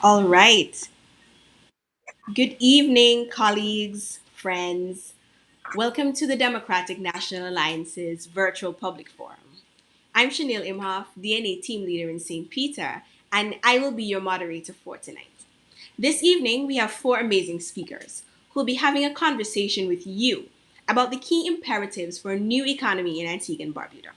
All right. Good evening, colleagues, friends. Welcome to the Democratic National Alliance's virtual public forum. I'm Chanel Imhoff, DNA team leader in St. Peter, and I will be your moderator for tonight. This evening, we have four amazing speakers who will be having a conversation with you about the key imperatives for a new economy in Antigua and Barbuda.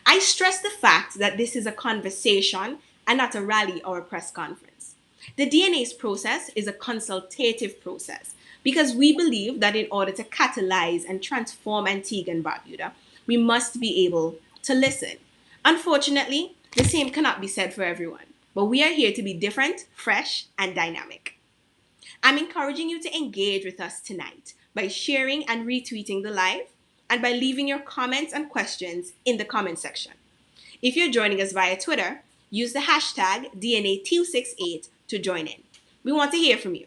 I stress the fact that this is a conversation and not a rally or a press conference. The DNA's process is a consultative process because we believe that in order to catalyze and transform Antigua and Barbuda, we must be able to listen. Unfortunately, the same cannot be said for everyone, but we are here to be different, fresh, and dynamic. I'm encouraging you to engage with us tonight by sharing and retweeting the live and by leaving your comments and questions in the comment section. If you're joining us via Twitter, use the hashtag DNA268 to join in. We want to hear from you.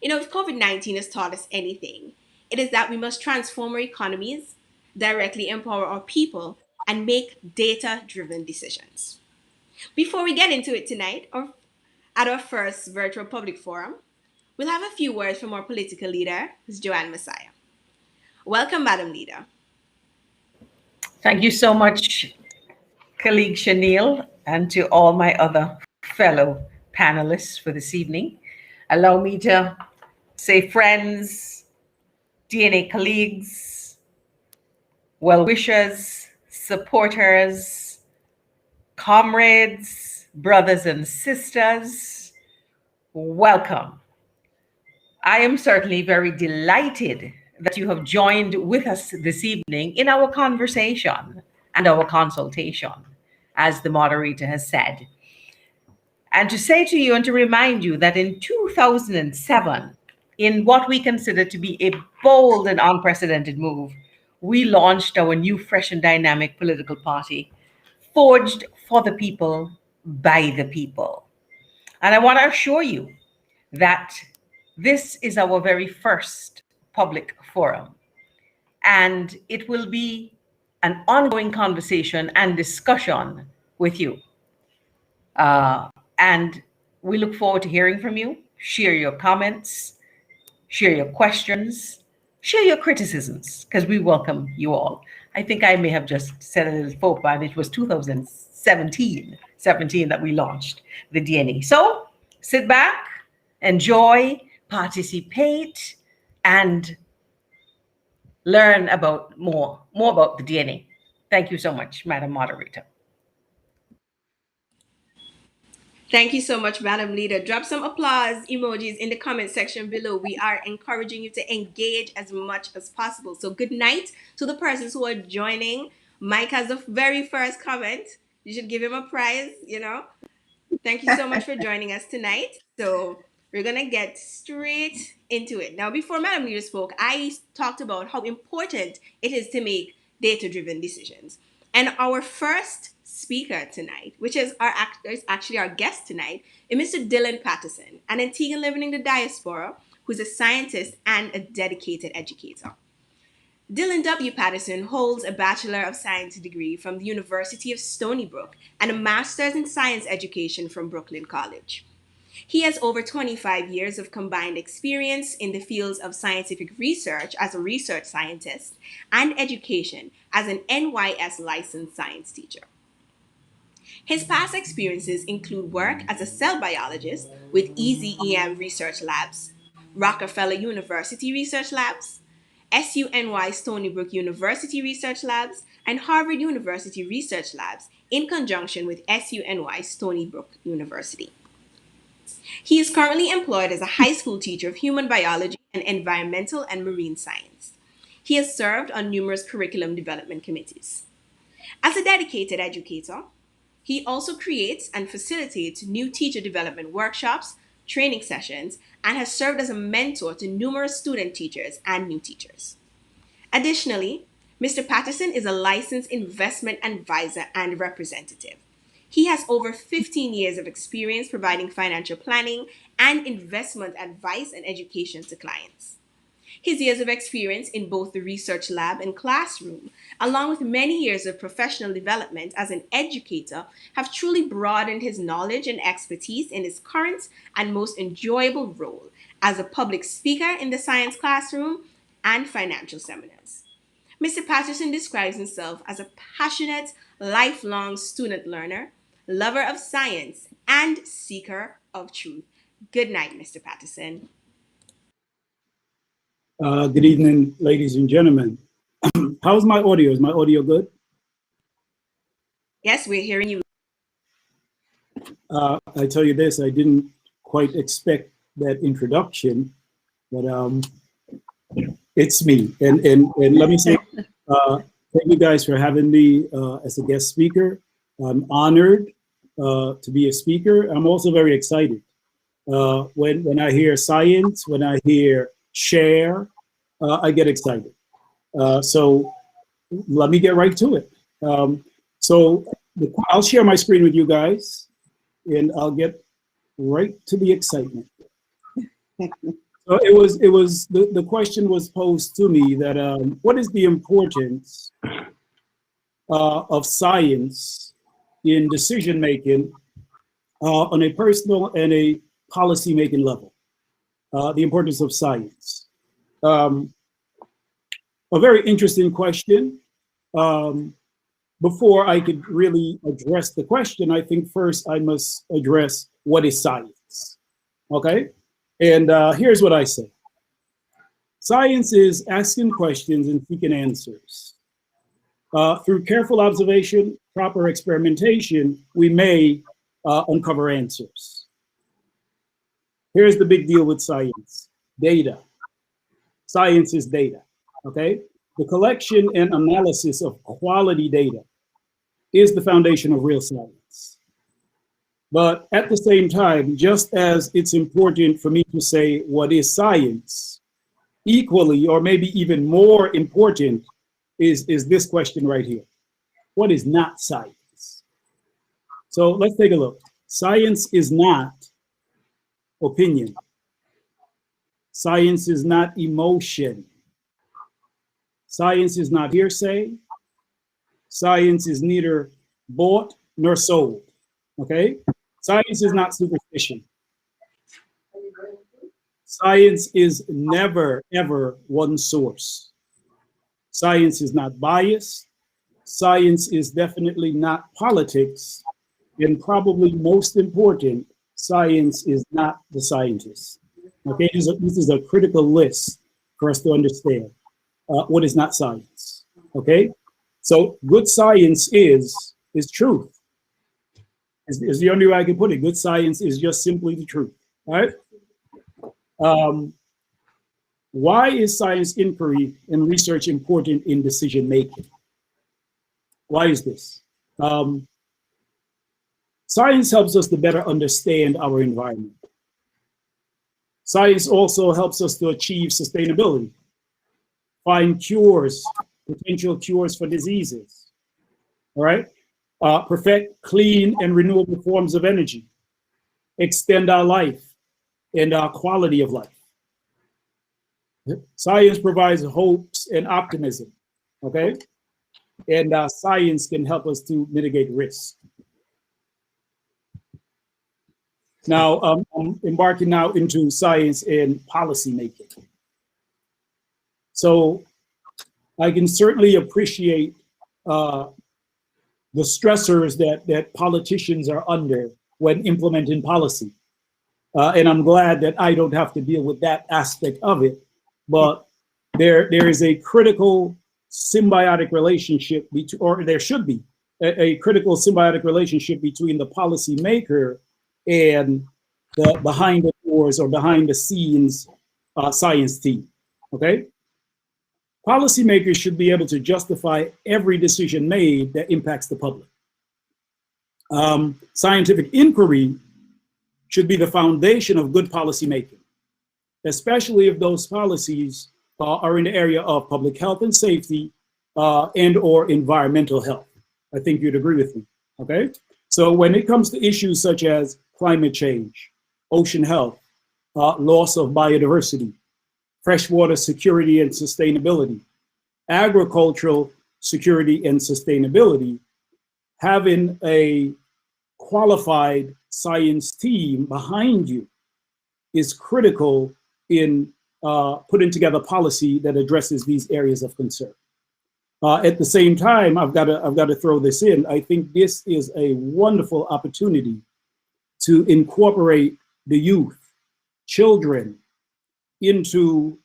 If COVID 19 has taught us anything, it is that we must transform our economies, directly empower our people, and make data driven decisions. Before we get into it tonight, or at our first virtual public forum, we'll have a few words from our political leader, Ms. Joanne Messiah. Welcome, Madam Leader. Thank you so much, colleague Chanel, and to all my other fellow panelists for this evening. Allow me to say, friends, DNA colleagues, well wishers, supporters, comrades, brothers and sisters, welcome. I am certainly very delighted that you have joined with us this evening in our conversation and our consultation, as the moderator has said. And to say to you and to remind you that in 2007, in what we consider to be a bold and unprecedented move, we launched our new, fresh, and dynamic political party, forged for the people, by the people. And I want to assure you that this is our very first public forum, and it will be an ongoing conversation and discussion with you. And we look forward to hearing from you. Share your comments, share your questions, share your criticisms, because we welcome you all. I think I may have just said a little faux pas, and it was 2017 that we launched the DNA. So sit back, enjoy, participate, and learn about more about the DNA. Thank you so much, Madam Moderator. Thank you so much, Madam Leader. Drop some applause emojis in the comment section below. We are encouraging you to engage as much as possible. So, good night to the persons who are joining. Mike has the very first comment. You should give him a prize. Thank you so much for joining us tonight. So, we're going to get straight into it. Now, before Madam Leader spoke, I talked about how important it is to make data driven decisions. And our first speaker tonight, which is actually our guest tonight, is Mr. Dylan Patterson, an Antiguan living in the diaspora who's a scientist and a dedicated educator. Dylan W. Patterson holds a Bachelor of Science degree from the University of Stony Brook and a Master's in Science Education from Brooklyn College. He has over 25 years of combined experience in the fields of scientific research as a research scientist and education as an NYS licensed science teacher. His past experiences include work as a cell biologist with EZEM Research Labs, Rockefeller University Research Labs, SUNY Stony Brook University Research Labs, and Harvard University Research Labs in conjunction with SUNY Stony Brook University. He is currently employed as a high school teacher of human biology and environmental and marine science. He has served on numerous curriculum development committees. As a dedicated educator, he also creates and facilitates new teacher development workshops, training sessions, and has served as a mentor to numerous student teachers and new teachers. Additionally, Mr. Patterson is a licensed investment advisor and representative. He has over 15 years of experience providing financial planning and investment advice and education to clients. His years of experience in both the research lab and classroom, along with many years of professional development as an educator, have truly broadened his knowledge and expertise in his current and most enjoyable role as a public speaker in the science classroom and financial seminars. Mr. Patterson describes himself as a passionate, lifelong student learner, lover of science, and seeker of truth. Good night, Mr. Patterson. Good evening, ladies and gentlemen. How's my audio? Is my audio good? Yes, we're hearing you. I tell you this, I didn't quite expect that introduction, but it's me. And let me say, thank you guys for having me as a guest speaker. I'm honored to be a speaker. I'm also very excited. When I hear science, when I hear share, I get excited. So let me get right to it. I'll share my screen with you guys, and I'll get right to the excitement. So the question was posed to me that what is the importance of science in decision making on a personal and a policy making level? The importance of science. A very interesting question. Before I could really address the question, I think first I must address what is science. Okay? And here's what I say. Science is asking questions and seeking answers. Through careful observation, proper experimentation, we may uncover answers. Here's the big deal with science: data. Science is data, okay? The collection and analysis of quality data is the foundation of real science. But at the same time, just as it's important for me to say what is science, equally or maybe even more important is this question right here. What is not science? So let's take a look. Science is not opinion. Science is not emotion. Science is not hearsay. Science is neither bought nor sold, okay? Science is not superstition. Science is never, ever one source. Science is not biased. Science is definitely not politics. And probably most important, science is not the scientist. Okay, this is a critical list for us to understand what is not science. Okay, so good science is truth. Is the only way I can put it. Good science is just simply the truth. All right. Why is science inquiry and research important in decision making? Why is this? Science helps us to better understand our environment. Science also helps us to achieve sustainability, find cures, potential cures for diseases, all right? Perfect clean and renewable forms of energy, extend our life and our quality of life. Science provides hopes and optimism, okay? And science can help us to mitigate risk. Now, I'm embarking now into science and policy making. So I can certainly appreciate the stressors that politicians are under when implementing policy. And I'm glad that I don't have to deal with that aspect of it. But there is a critical symbiotic relationship, or there should be a critical symbiotic relationship between the policymaker and the behind the doors or behind the scenes science team, okay? Policymakers should be able to justify every decision made that impacts the public. Scientific inquiry should be the foundation of good policymaking, especially if those policies are in the area of public health and safety and or environmental health. I think you'd agree with me, okay? So when it comes to issues such as climate change, ocean health, loss of biodiversity, freshwater security and sustainability, agricultural security and sustainability, having a qualified science team behind you is critical in putting together policy that addresses these areas of concern. At the same time, I've got to throw this in. I think this is a wonderful opportunity to incorporate the youth, children, into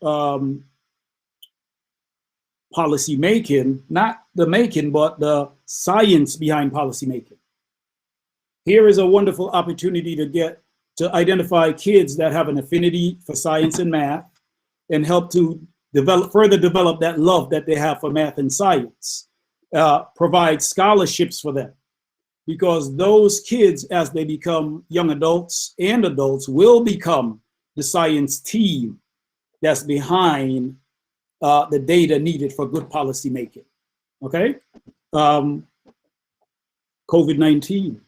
policy making, not the making, but the science behind policy making. Here is a wonderful opportunity to identify kids that have an affinity for science and math and help to further develop that love that they have for math and science. Provide scholarships for them, because those kids, as they become young adults and adults, will become the science team that's behind the data needed for good policy making. Okay? COVID-19.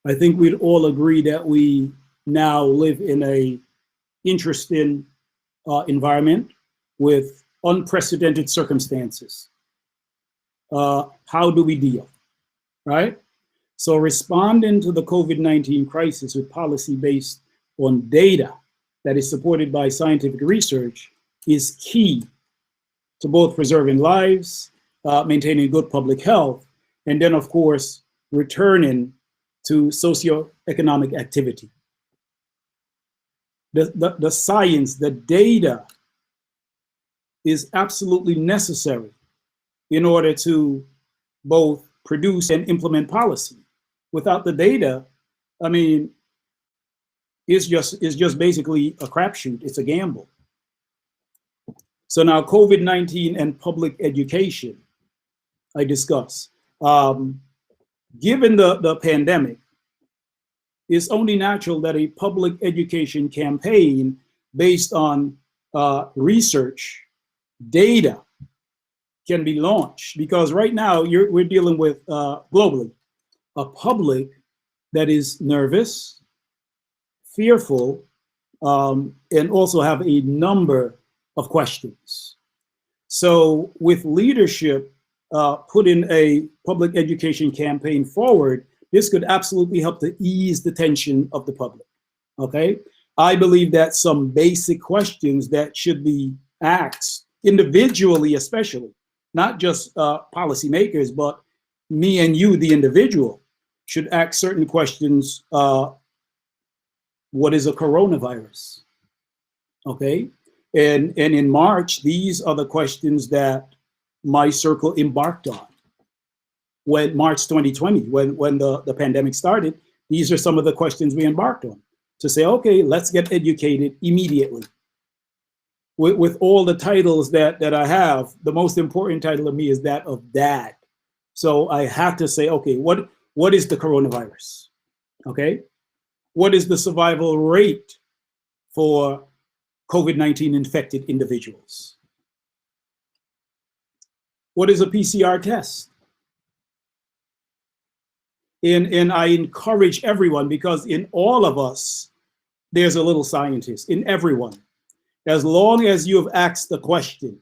I think we'd all agree that we now live in a interesting environment with unprecedented circumstances. How do we deal, right? So responding to the COVID-19 crisis with policy based on data that is supported by scientific research is key to both preserving lives, maintaining good public health, and then, of course, returning to socioeconomic activity. The science, the data is absolutely necessary in order to both produce and implement policy. Without the data, I mean, it's just basically a crapshoot. It's a gamble. So now COVID-19 and public education, I discuss. Given the pandemic, it's only natural that a public education campaign based on research, data, can be launched, because right now we're dealing with globally a public that is nervous, fearful, and also have a number of questions. So with leadership putting a public education campaign forward, this could absolutely help to ease the tension of the public, okay? I believe that some basic questions that should be asked individually, especially, not just policymakers, but me and you, the individual, should ask certain questions. What is a coronavirus? Okay, and in March, these are the questions that my circle embarked on. When March 2020, when the pandemic started, these are some of the questions we embarked on to say, okay, let's get educated immediately. With all the titles that I have, the most important title of me is that of dad. So I have to say, okay, what is the coronavirus? Okay, what is the survival rate for COVID-19 infected individuals? What is a PCR test? And I encourage everyone, because in all of us, there's a little scientist, in everyone. As long as you have asked the question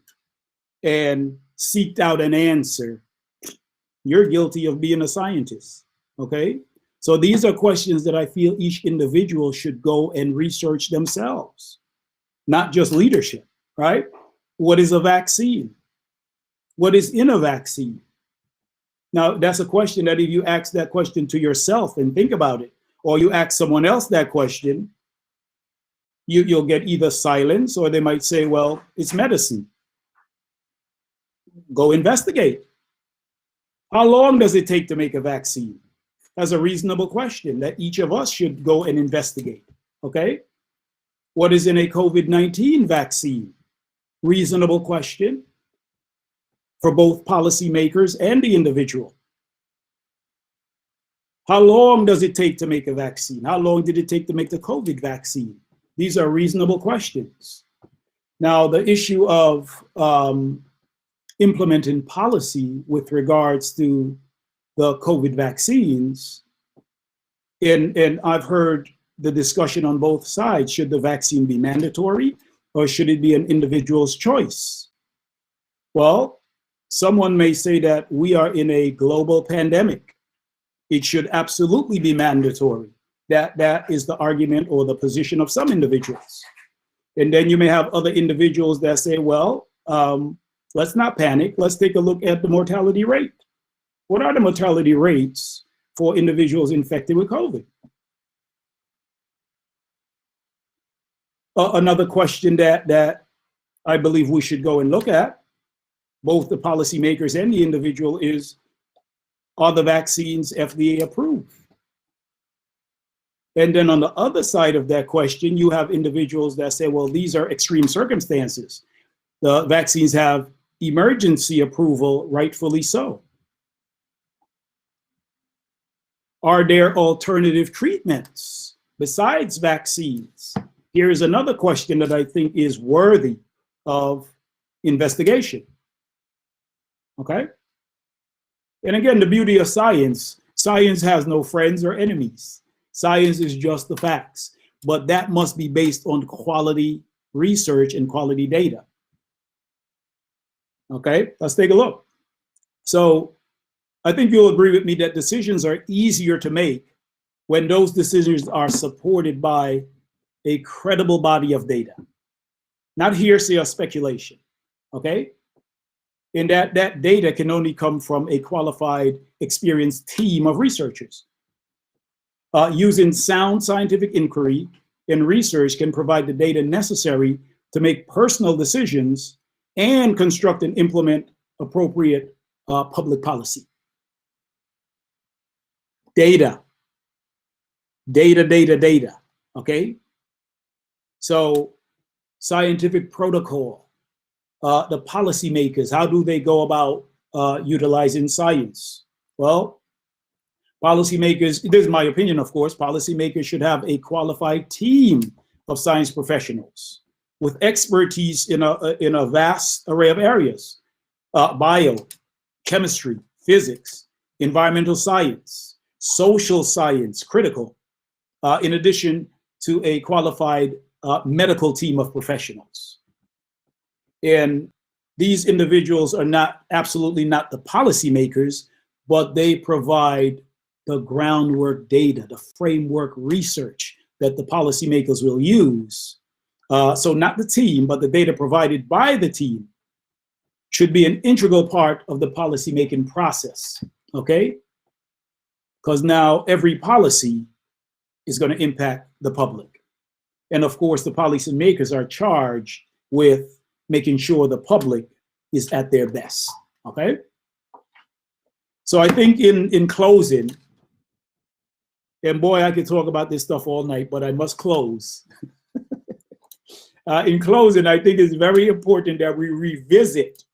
and seeked out an answer, you're guilty of being a scientist, okay? So these are questions that I feel each individual should go and research themselves, not just leadership, right? What is a vaccine? What is in a vaccine? Now, that's a question that if you ask that question to yourself and think about it, or you ask someone else that question, you'll get either silence, or they might say, well, it's medicine. Go investigate. How long does it take to make a vaccine? That's a reasonable question that each of us should go and investigate, okay? What is in a COVID-19 vaccine? Reasonable question for both policymakers and the individual. How long does it take to make a vaccine? How long did it take to make the COVID vaccine? These are reasonable questions. Now, the issue of implementing policy with regards to the COVID vaccines, and I've heard the discussion on both sides. Should the vaccine be mandatory or should it be an individual's choice? Well, someone may say that we are in a global pandemic. It should absolutely be mandatory. That is the argument or the position of some individuals. And then you may have other individuals that say, well, let's not panic. Let's take a look at the mortality rate. What are the mortality rates for individuals infected with COVID? Another question that I believe we should go and look at, both the policymakers and the individual, is, are the vaccines FDA approved? And then on the other side of that question, you have individuals that say, well, these are extreme circumstances. The vaccines have emergency approval, rightfully so. Are there alternative treatments besides vaccines? Here's another question that I think is worthy of investigation. Okay? And again, the beauty of science has no friends or enemies. Science is just the facts, but that must be based on quality research and quality data. Okay, let's take a look. So I think you'll agree with me that decisions are easier to make when those decisions are supported by a credible body of data, not hearsay or speculation. Okay? And that data can only come from a qualified, experienced team of researchers. Using sound scientific inquiry and research can provide the data necessary to make personal decisions and construct and implement appropriate public policy. Data. Okay? So scientific protocol, the policymakers, how do they go about utilizing science? Well, policymakers, this is my opinion, of course, policymakers should have a qualified team of science professionals with expertise in a vast array of areas: bio, chemistry, physics, environmental science, social science, critical, in addition to a qualified medical team of professionals. And these individuals are absolutely not the policymakers, but they provide the groundwork data, the framework research that the policymakers will use. So not the team, but the data provided by the team should be an integral part of the policymaking process, okay? Because now every policy is going to impact the public. And of course, the policymakers are charged with making sure the public is at their best, okay? So I think in closing, and boy, I could talk about this stuff all night, but I must close. In closing, I think it's very important that we revisit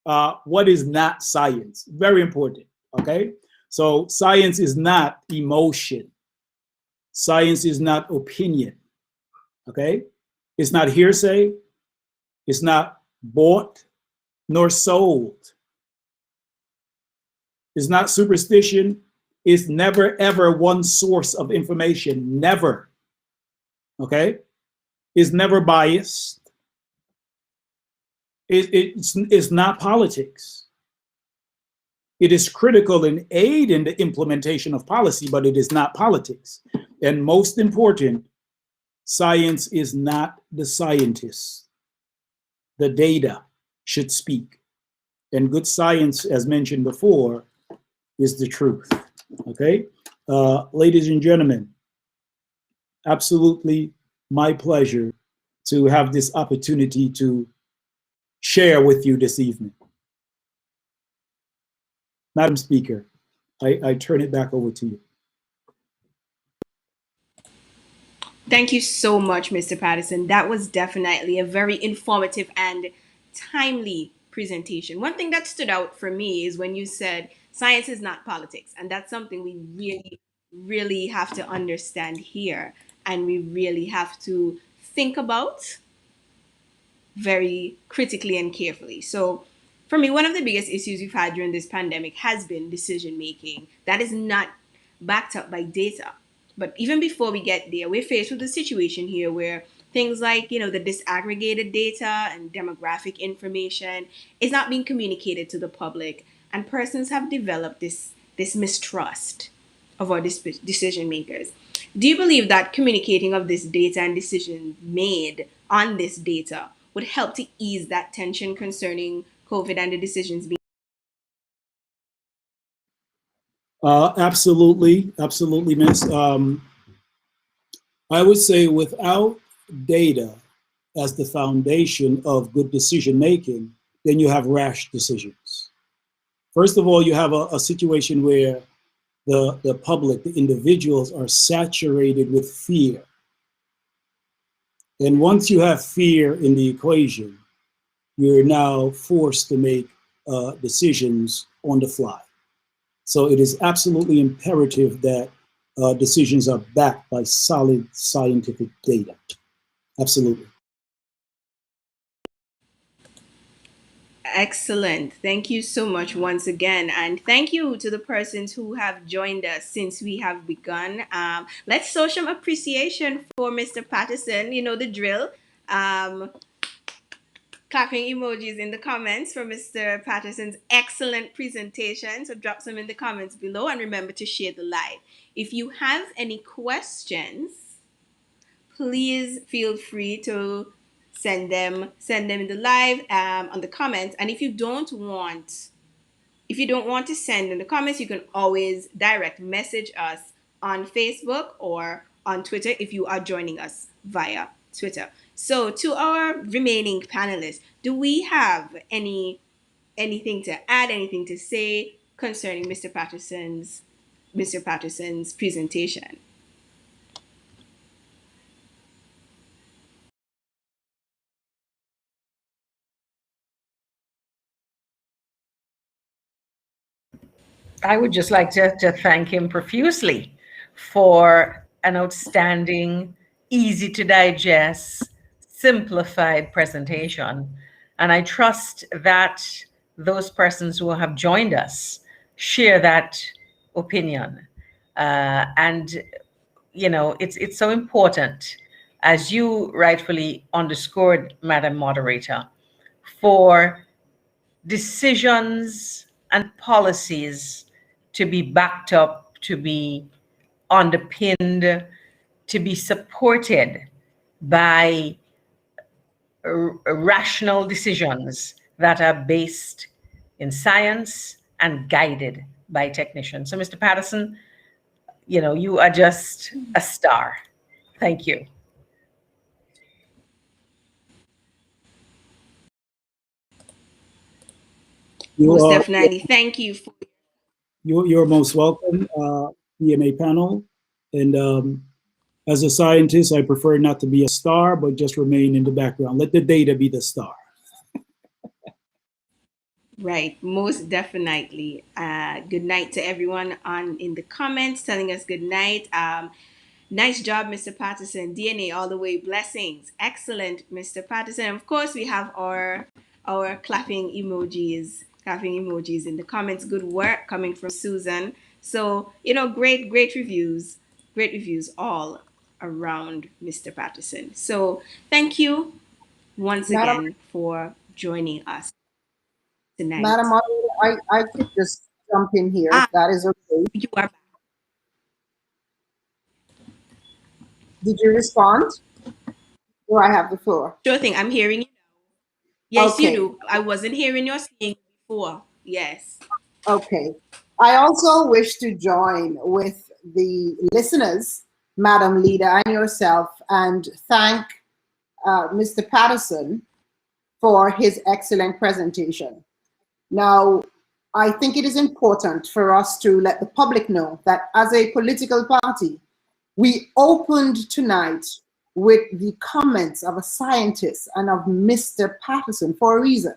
what is not science. Very important, okay? So science is not emotion. Science is not opinion, okay? It's not hearsay. It's not bought nor sold. It's not superstition. It's never, ever one source of information. Never. Okay? It's never biased. It's not politics. It is critical and aid in the implementation of policy, but it is not politics. And most important, science is not the scientist. The data should speak. And good science, as mentioned before, is the truth. Okay? Ladies and gentlemen, absolutely my pleasure to have this opportunity to share with you this evening. Madam Speaker, I turn it back over to you. Thank you so much, Mr. Patterson. That was definitely a very informative and timely presentation. One thing that stood out for me is when you said science is not politics. And that's something we really, really have to understand here. And we really have to think about very critically and carefully. So, for me, one of the biggest issues we've had during this pandemic has been decision making that is not backed up by data. But even before we get there, we're faced with a situation here where things like, the disaggregated data and demographic information is not being communicated to the public, and persons have developed this mistrust of our decision makers. Do you believe that communicating of this data and decisions made on this data would help to ease that tension concerning COVID and the decisions being? Absolutely, absolutely, Miss. I would say without data as the foundation of good decision making, then you have rash decisions. First of all, you have a situation where the public, the individuals are saturated with fear. And once you have fear in the equation, you're now forced to make decisions on the fly. So it is absolutely imperative that decisions are backed by solid scientific data. Absolutely. Excellent. Thank you so much once again. And thank you to the persons who have joined us since we have begun. Let's show some appreciation for Mr. Patterson. You know the drill. Um, Clapping emojis in the comments for Mr. Patterson's excellent presentation. So drop some in the comments below and remember to share the live. If you have any questions, please feel free to send them in the live on the comments. And if you don't want to send in the comments, you can always direct message us on Facebook or on Twitter if you are joining us via Twitter. So to our remaining panelists, do we have anything to add, anything to say concerning Mr. Patterson's presentation? I would just like to thank him profusely for an outstanding, easy to digest, simplified presentation. And I trust that those persons who have joined us share that opinion. And it's so important, as you rightfully underscored, Madam Moderator, for decisions and policies to be backed up, to be underpinned, to be supported by rational decisions that are based in science and guided by technicians. So, Mr. Patterson, you are just a star. Thank you. You Most are definitely. Thank you for. you're most welcome, EMA panel. And as a scientist, I prefer not to be a star, but just remain in the background. Let the data be the star. Right, most definitely. Good night to everyone on in the comments telling us good night. Nice job, Mr. Patterson. DNA all the way. Blessings. Excellent, Mr. Patterson. Of course, we have our clapping emojis in the comments. Good work coming from Susan. So great reviews all around Mr. Patterson. So thank you once Madam, again for joining us Madam tonight. Moderator, I could just jump in here Ah, if that is okay. you are. Did you respond? Or I have the floor? Sure thing. I'm hearing you. Yes, you Okay, do. I wasn't hearing your speaking before. Yes. okay. I also wish to join with the listeners, Madam Leader, and yourself, and thank Mr. Patterson for his excellent presentation. Now, I think it is important for us to let the public know that as a political party, we opened tonight with the comments of a scientist and of Mr. Patterson for a reason.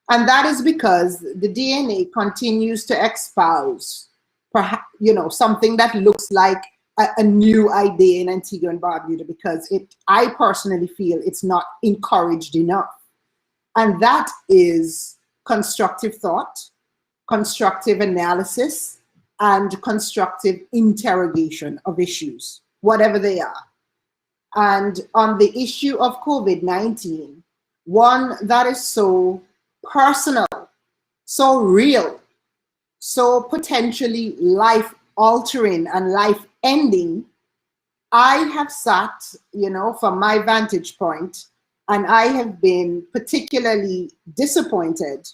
And that is because the DNA continues to espouse perhaps, something that looks like a new idea in Antigua and Barbuda, because I personally feel it's not encouraged enough. And that is constructive thought, constructive analysis, and constructive interrogation of issues, whatever they are. And on the issue of COVID-19, one that is so personal, so real, so potentially life-altering and life-ending, I have sat, from my vantage point, and I have been particularly disappointed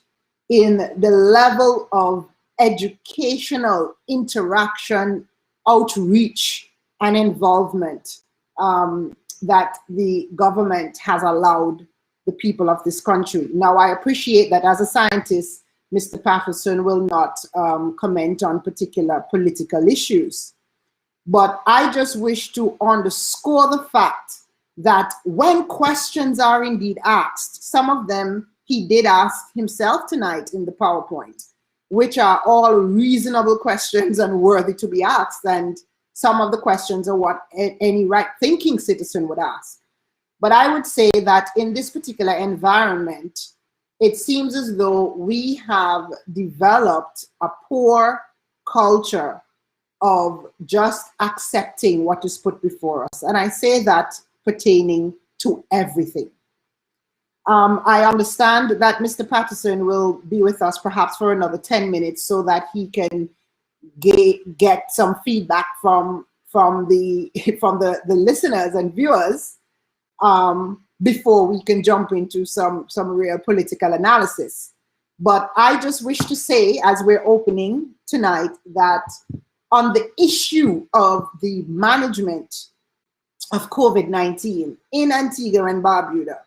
in the level of educational interaction, outreach, and involvement that the government has allowed the people of this country. Now, I appreciate that as a scientist, Mr. Patterson will not comment on particular political issues. But I just wish to underscore the fact that when questions are indeed asked, some of them he did ask himself tonight in the PowerPoint, which are all reasonable questions and worthy to be asked. And some of the questions are what any right-thinking citizen would ask. But I would say that in this particular environment, it seems as though we have developed a poor culture of just accepting what is put before us. And I say that pertaining to everything. I understand that Mr. Patterson will be with us perhaps for another 10 minutes so that he can get some feedback from the listeners and viewers before we can jump into some real political analysis. But I just wish to say, as we're opening tonight, that on the issue of the management of COVID-19 in Antigua and Barbuda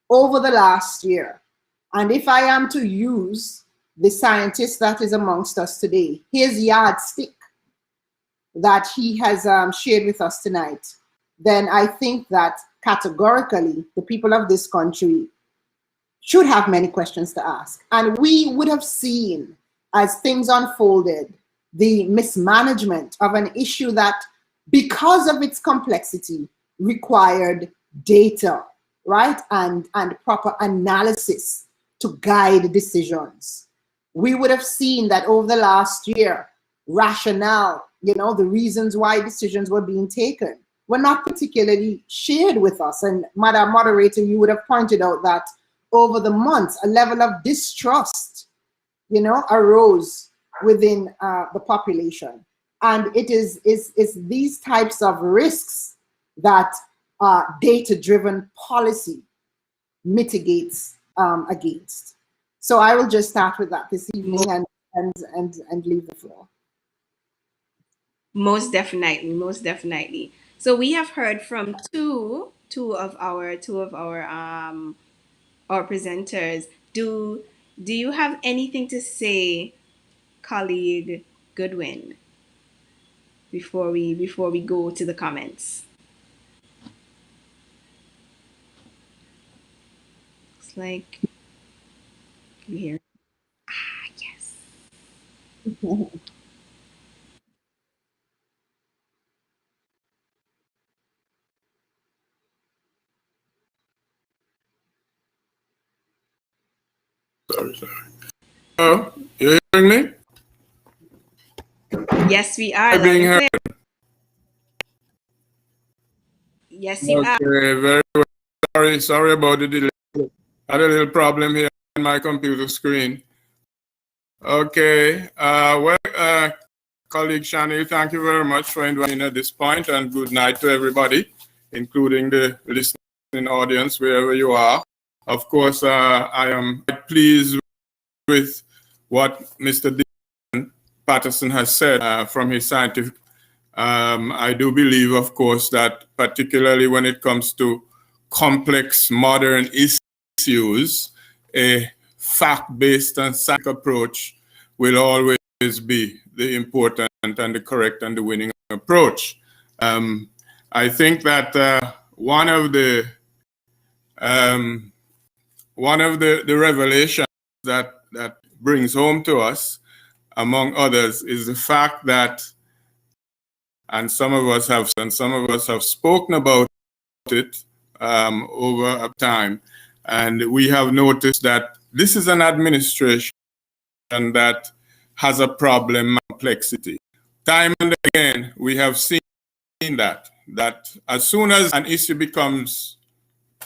over the last year, and if I am to use the scientist that is amongst us today, his yardstick that he has shared with us tonight, then I think that categorically the people of this country should have many questions to ask. And we would have seen, as things unfolded, the mismanagement of an issue that, because of its complexity, required data, right? And proper analysis to guide decisions. We would have seen that over the last year, rationale, the reasons why decisions were being taken were not particularly shared with us. And Madam Moderator, you would have pointed out that over the months, a level of distrust, arose within the population. And it is these types of risks that data-driven policy mitigates against. So I will just start with that this evening and leave the floor. Most definitely, most definitely. So we have heard from two of our presenters. Do you have anything to say, colleague Goodwin, before we go to the comments? Looks like you hear. Yes. Sorry. Oh, you hearing me? Yes, we are. I'm being Loud and heard. clear. Yes, you are. Okay, very well. Sorry about the delay. I had a little problem here on my computer screen. Okay. Colleague Shani, thank you very much for inviting me at this point, and good night to everybody, including the listening audience, wherever you are. Of course, I am quite pleased with what Mr. Patterson has said from his scientific. I do believe, of course, that particularly when it comes to complex modern issues, a fact-based and scientific approach will always be the important and the correct and the winning approach. I think that one of the revelations that brings home to us, among others, is the fact that, and some of us have spoken about it over time, and we have noticed that this is an administration that has a problem complexity. time and again, we have seen that as soon as an issue becomes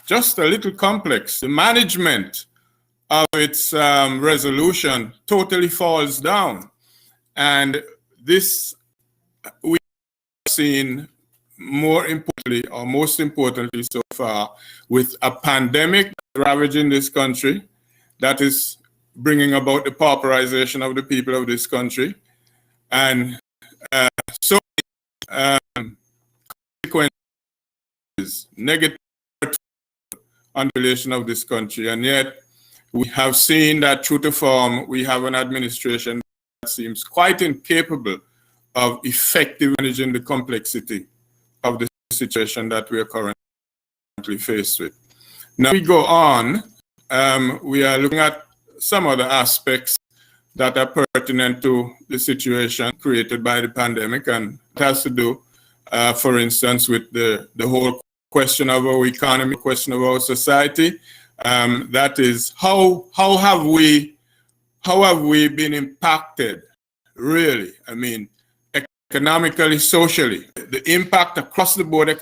just a little complex, the management of its resolution totally falls down. And this we've seen more importantly, or most importantly so far, with a pandemic ravaging this country that is bringing about the pauperization of the people of this country, and so consequences, negative on the relation of this country. And yet we have seen that true to form, we have an administration that seems quite incapable of effectively managing the complexity of the situation that we are currently faced with. Now we go on, we are looking at some other aspects that are pertinent to the situation created by the pandemic, and it has to do, for instance, with the whole question of our economy, question of our society. That is, how have we been impacted, really? I mean, economically, socially. The impact across the board,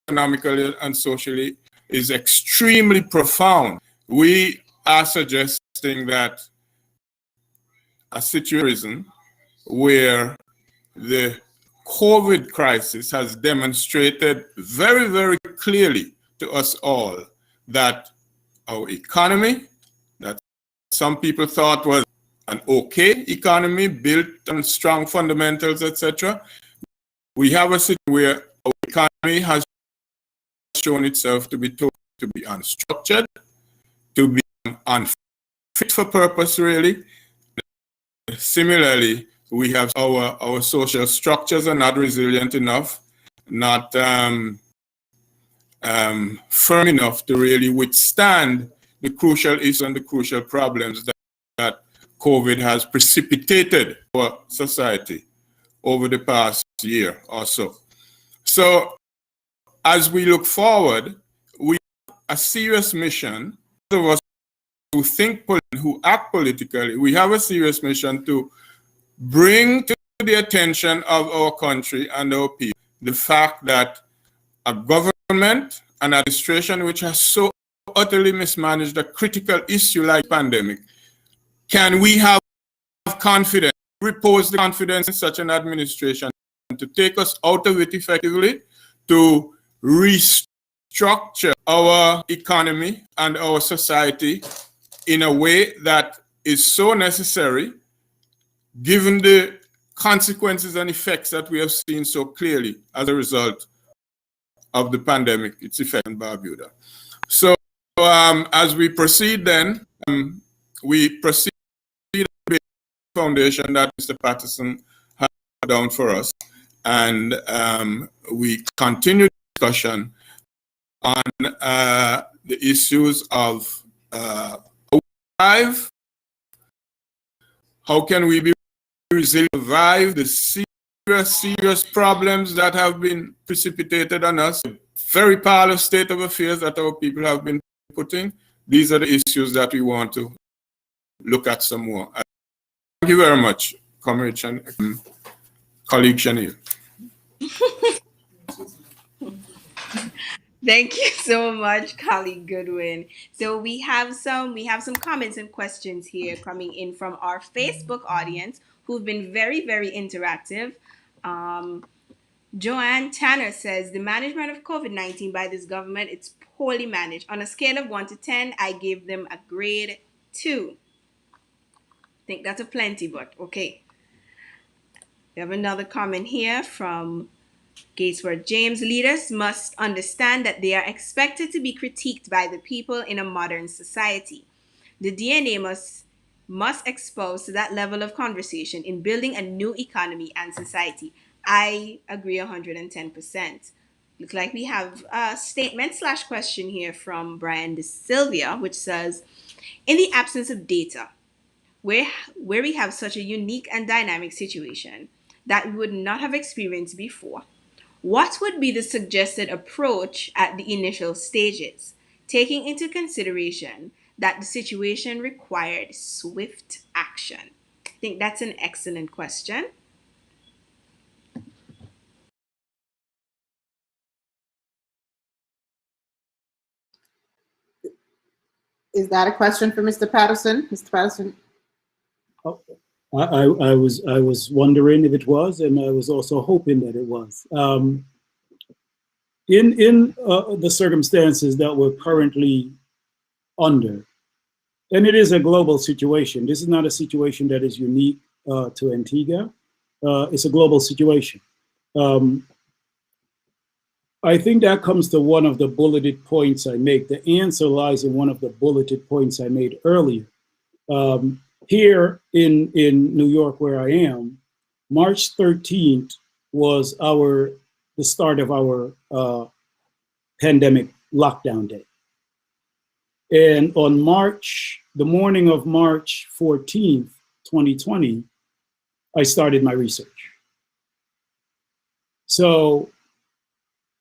economically and socially, is extremely profound. We are suggesting that a situation where the COVID crisis has demonstrated very, very clearly to us all that our economy, that some people thought was an okay economy built on strong fundamentals, etc., we have a situation where our economy has shown itself to be unstructured, to be unfit for purpose, really. Similarly, we have our social structures are not resilient enough, not firm enough to really withstand the crucial issues and the crucial problems that COVID has precipitated for society over the past year or so. So as we look forward, we have a serious mission. Those of us who think, who act politically, we have a serious mission to bring to the attention of our country and our people the fact that a government, an administration which has so utterly mismanaged a critical issue like pandemic, can we have confidence, repose the confidence in such an administration to take us out of it effectively, to restructure our economy and our society in a way that is so necessary, given the consequences and effects that we have seen so clearly as a result of the pandemic, its effect in Barbuda. So as we proceed then, we proceed with the foundation that Mr. Patterson has down for us, and we continue discussion on the issues of how can we be resilient, survive the serious problems that have been precipitated on us, the very parlous state of affairs that our people have been putting. These are the issues that we want to look at some more. Thank you very much, colleague Chanel. Thank you so much, colleague Goodwin. So we have some comments and questions here coming in from our Facebook audience who've been very, very interactive. Joanne Tanner says the management of COVID-19 by this government, it's poorly managed. On a scale of 1 to 10, I gave them a grade 2. I think that's a plenty, but okay. We have another comment here from Gatesworth James. Leaders must understand that they are expected to be critiqued by the people in a modern society. The DNA must expose to that level of conversation in building a new economy and society. I agree 110%. Looks like we have a statement/question here from Brian De Silvia, which says, in the absence of data, where we have such a unique and dynamic situation that we would not have experienced before, what would be the suggested approach at the initial stages, taking into consideration that the situation required swift action? I think that's an excellent question. Is that a question for Mr. Patterson? Mr. Patterson? Oh, I was wondering if it was, and I was also hoping that it was. In the circumstances that we're currently under, and it is a global situation. This is not a situation that is unique to Antigua. It's a global situation. I think that comes to one of the bulleted points I make. The answer lies in one of the bulleted points I made earlier. Here in New York, where I am, March 13th was the start of our pandemic lockdown day. And on the morning of March 14th, 2020, I started my research. So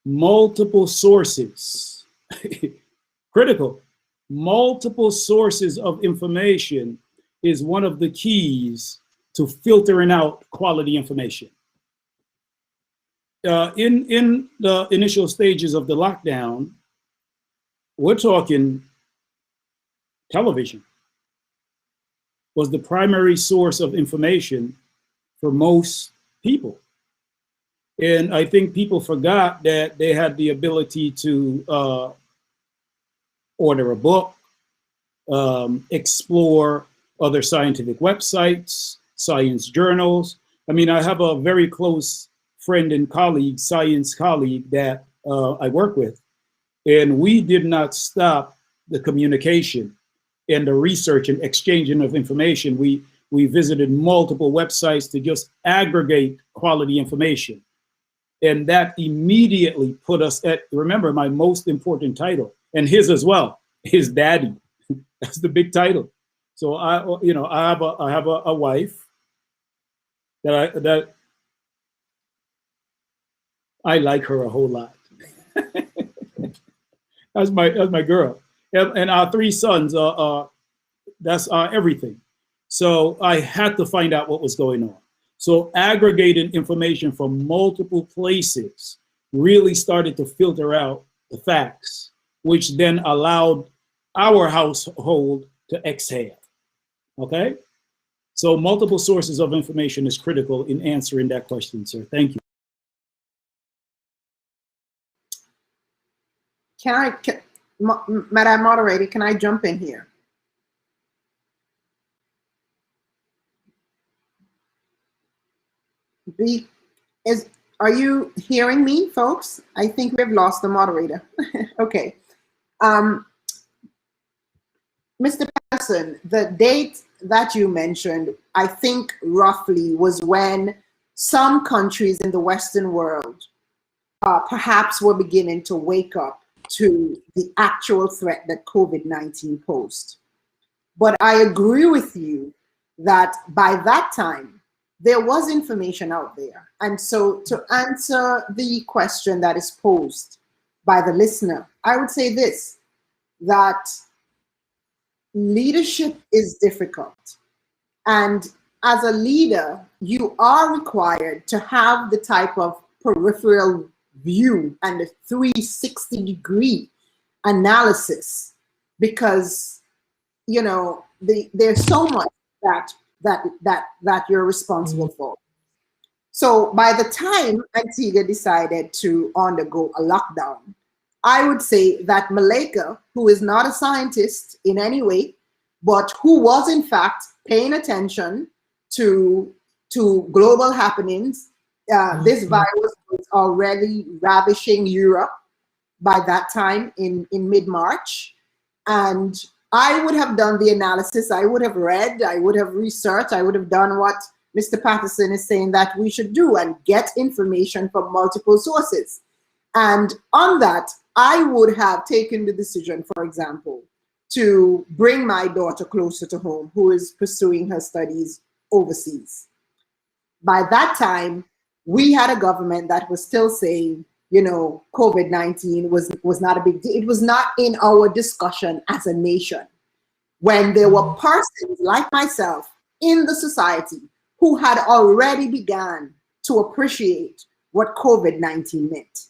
multiple sources, critical, multiple sources of information is one of the keys to filtering out quality information. In the initial stages of the lockdown, we're talking television was the primary source of information for most people. And I think people forgot that they had the ability to order a book, explore other scientific websites, science journals. I mean, I have a very close friend and colleague, science colleague that I work with, and we did not stop the communication and the research and exchanging of information. We visited multiple websites to just aggregate quality information. And that immediately put us at, remember, my most important title, and his as well, his daddy. That's the big title. So I have a wife that I like her a whole lot. That's my girl, and our three sons. That's everything. So I had to find out what was going on. So aggregating information from multiple places really started to filter out the facts, which then allowed our household to exhale. Okay? So multiple sources of information is critical in answering that question, sir. Thank you. Madam Moderator, can I jump in here? Are you hearing me, folks? I think we've lost the moderator. Okay. Mr. Patterson, the date that you mentioned, I think roughly was when some countries in the Western world perhaps were beginning to wake up to the actual threat that COVID-19 posed. But I agree with you that by that time, there was information out there. And so to answer the question that is posed by the listener, I would say this, that leadership is difficult. And as a leader, you are required to have the type of peripheral view and a 360-degree analysis, because there's so much that you're responsible for. So by the time Antigua decided to undergo a lockdown, I would say that Malika, who is not a scientist in any way, but who was in fact paying attention to global happenings, this virus was already ravishing Europe by that time in mid-March. And I would have done the analysis, I would have read, I would have researched, I would have done what Mr. Patterson is saying that we should do and get information from multiple sources. And on that, I would have taken the decision, for example, to bring my daughter closer to home, who is pursuing her studies overseas. By that time, we had a government that was still saying, COVID-19 was not a big deal. It was not in our discussion as a nation. When there were persons like myself in the society who had already begun to appreciate what COVID-19 meant.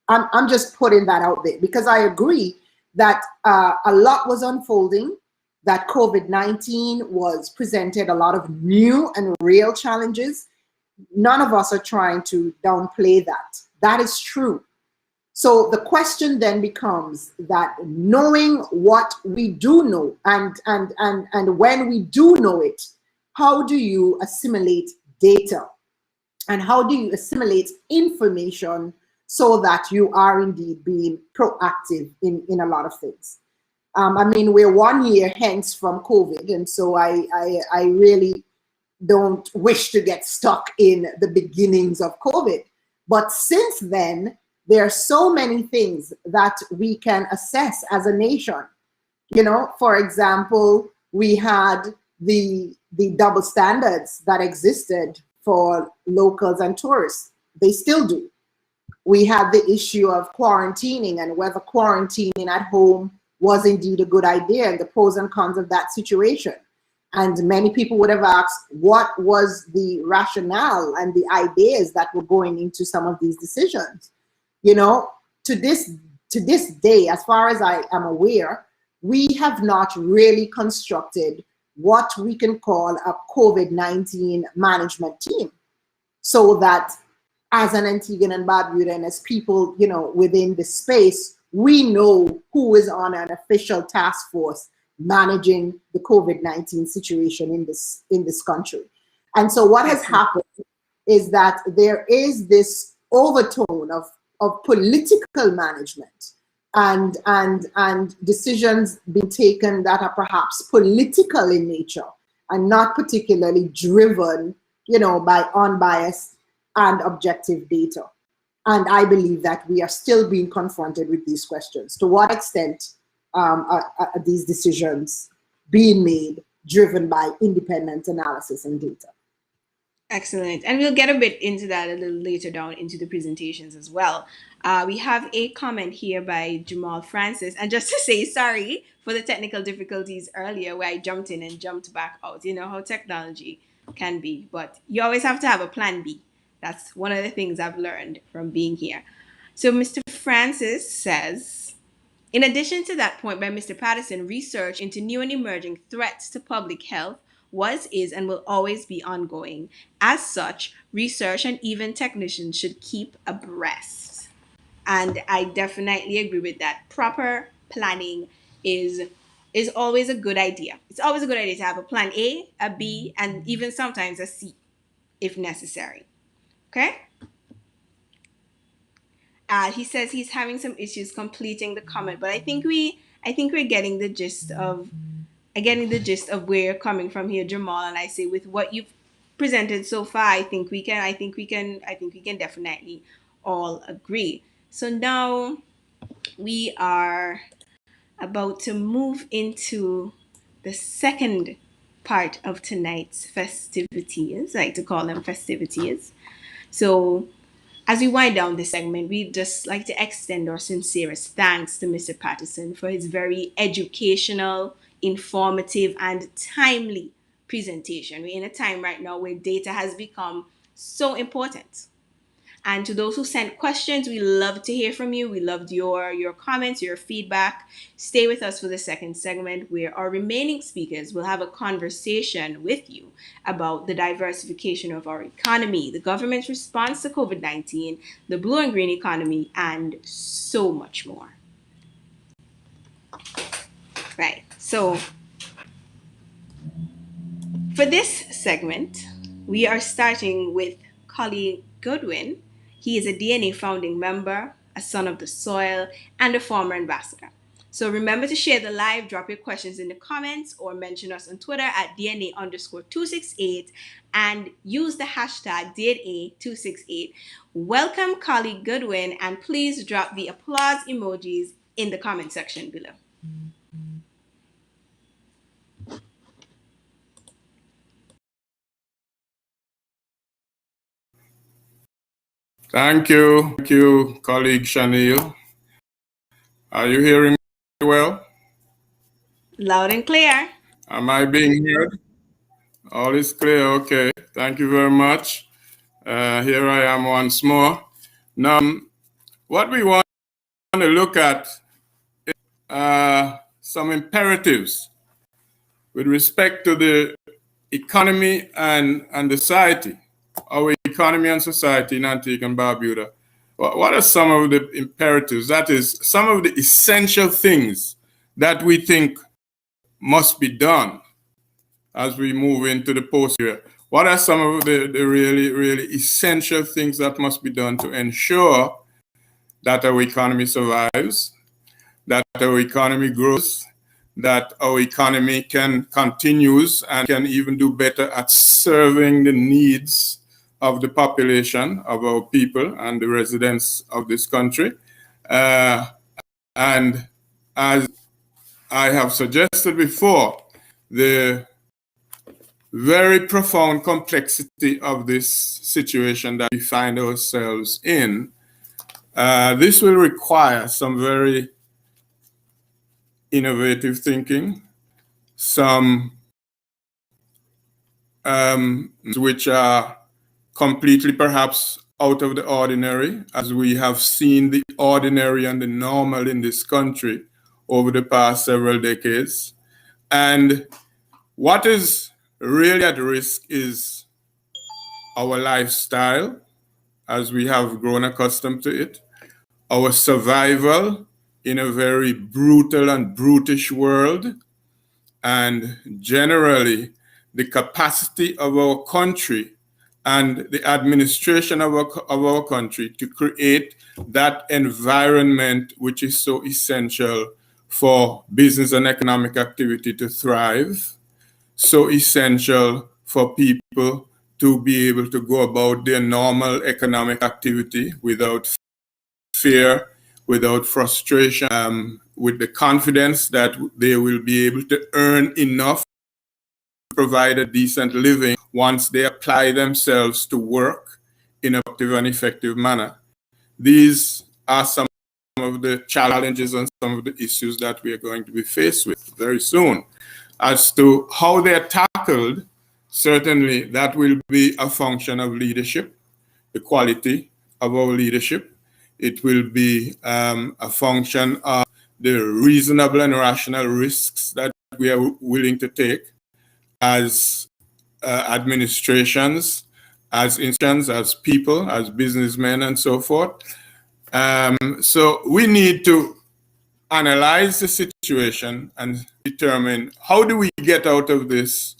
I'm just putting that out there because I agree that a lot was unfolding, that COVID-19 was presented a lot of new and real challenges. None of us are trying to downplay that. That is true. So the question then becomes that, knowing what we do know, and when we do know it, how do you assimilate data? And how do you assimilate information so that you are indeed being proactive in a lot of things? I mean, we're 1 year hence from COVID, and so I really don't wish to get stuck in the beginnings of COVID. But since then, there are so many things that we can assess as a nation. You know, for example, we had the double standards that existed for locals and tourists. They still do. We had the issue of quarantining and whether quarantining at home was indeed a good idea, and the pros and cons of that situation. And many people would have asked, what was the rationale and the ideas that were going into some of these decisions? You know, to this day, as far as I am aware, we have not really constructed what we can call a COVID-19 management team, so that as an Antiguan and Barbuda and as people, you know, within the space, we know who is on an official task force managing the COVID-19 situation in this country. And so what has happened is that there is this overtone of political management and decisions being taken that are perhaps political in nature and not particularly driven, you know, by unbiased and objective data. And I believe that we are still being confronted with these questions. To what extent are these decisions being made driven by independent analysis and data? Excellent. And we'll get a bit into that a little later down into the presentations as well. We have a comment here by Jamal Francis. And just to say sorry for the technical difficulties earlier where I jumped in and jumped back out. You know how technology can be. But you always have to have a plan B. That's one of the things I've learned from being here. So Mr. Francis says, in addition to that point by Mr. Patterson, research into new and emerging threats to public health was, is, and will always be ongoing. As such, research and even technicians should keep abreast. And I definitely agree with that. Proper planning is always a good idea. It's always a good idea to have a plan A, a B, and even sometimes a C if necessary. Okay? He says he's having some issues completing the comment, but I think we're getting the gist of where you're coming from here, Jamal. And I say with what you've presented so far, I think we can definitely all agree. So now we are about to move into the second part of tonight's festivities. I like to call them festivities. So as we wind down this segment, we'd just like to extend our sincerest thanks to Mr. Patterson for his very educational, informative, and timely presentation. We're in a time right now where data has become so important. And to those who sent questions, we love to hear from you. We loved your comments, your feedback. Stay with us for the second segment where our remaining speakers will have a conversation with you about the diversification of our economy, the government's response to COVID-19, the blue and green economy, and so much more. Right. So for this segment, we are starting with Collie Goodwin. He is a DNA founding member, a son of the soil, and a former ambassador. So remember to share the live, drop your questions in the comments, or mention us on Twitter at DNA_268 and use the hashtag DNA268. Welcome, Collie Goodwin, and please drop the applause emojis in the comment section below. Thank you, colleague Chanel. Are you hearing me well? Loud and clear. Am I being heard? All is clear. Okay. Thank you very much. Here I am once more. Now, what we want to look at some imperatives with respect to the economy and society, our economy and society in Antigua and Barbuda. What are some of the imperatives? That is, some of the essential things that we think must be done as we move into the post-year. What are some of the really, really essential things that must be done to ensure that our economy survives, that our economy grows, that our economy continues and can even do better at serving the needs of the population, of our people and the residents of this country. And as I have suggested before, the very profound complexity of this situation that we find ourselves in, this will require some very innovative thinking, some which are completely perhaps out of the ordinary, as we have seen the ordinary and the normal in this country over the past several decades. And what is really at risk is our lifestyle, as we have grown accustomed to it, our survival in a very brutal and brutish world, and generally the capacity of our country and the administration of our country to create that environment which is so essential for business and economic activity to thrive, so essential for people to be able to go about their normal economic activity without fear, without frustration, with the confidence that they will be able to earn enough to provide a decent living once they apply themselves to work in a productive and effective manner. These are some of the challenges and some of the issues that we are going to be faced with very soon. As to how they are tackled, certainly that will be a function of leadership, the quality of our leadership. It will be a function of the reasonable and rational risks that we are willing to take as administrations, as institutions, as people, as businessmen, and so forth. So we need to analyze the situation and determine how do we get out of this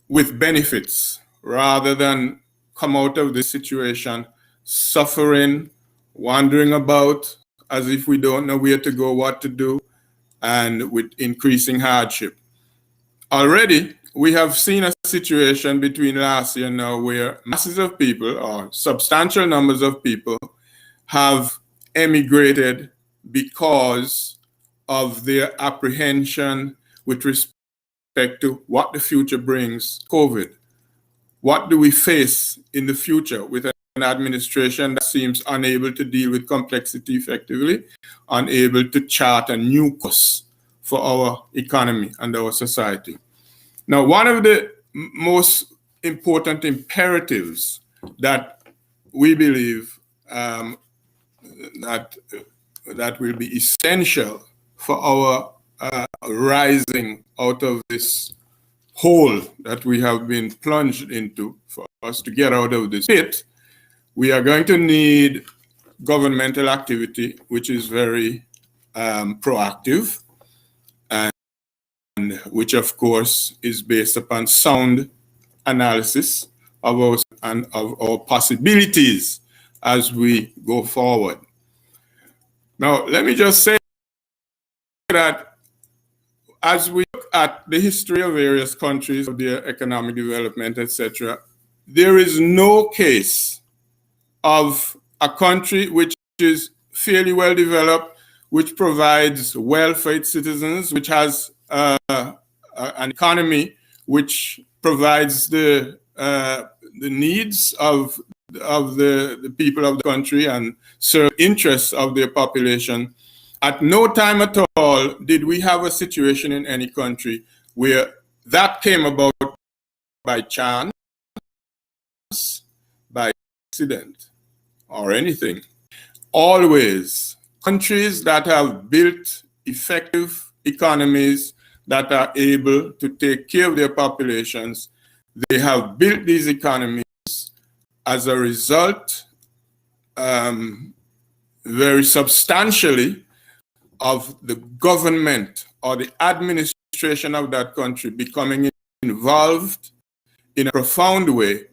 with benefits rather than come out of this situation suffering, wandering about as if we don't know where to go, what to do, and with increasing hardship. Already, we have seen a situation between last year and now where masses of people, or substantial numbers of people, have emigrated because of their apprehension with respect to what the future brings, COVID. What do we face in the future with an administration that seems unable to deal with complexity effectively, unable to chart a new course for our economy and our society? Now, one of the most important imperatives that we believe that will be essential for our rising out of this hole that we have been plunged into, for us to get out of this pit, we are going to need governmental activity which is very proactive, and which of course is based upon sound analysis of our possibilities as we go forward. Now, let me just say that as we look at the history of various countries, of their economic development, etc., there is no case of a country which is fairly well developed, which provides wealth for its citizens, which has an economy which provides the needs of the people of the country and serve interests of their population. At no time at all did we have a situation in any country where that came about by chance, by accident, or anything. Always, countries that have built effective economies that are able to take care of their populations. They have built these economies as a result very substantially of the government or the administration of that country becoming involved in a profound way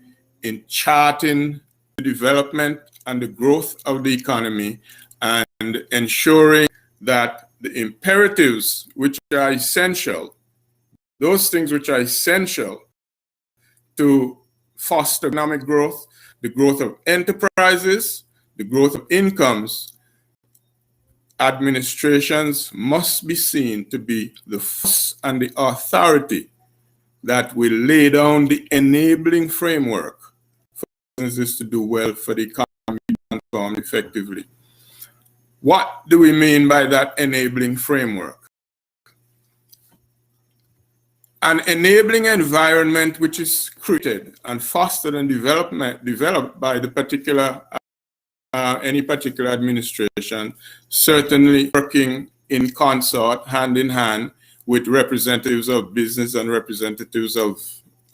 in charting the development and the growth of the economy and ensuring that the imperatives which are essential, those things which are essential to foster economic growth, the growth of enterprises, the growth of incomes, administrations must be seen to be the force and the authority that will lay down the enabling framework for businesses to do well, for the economy to transform effectively. What do we mean by that enabling framework? An enabling environment which is created and fostered and developed by the particular any particular administration, certainly working in consort, hand in hand, with representatives of business and representatives of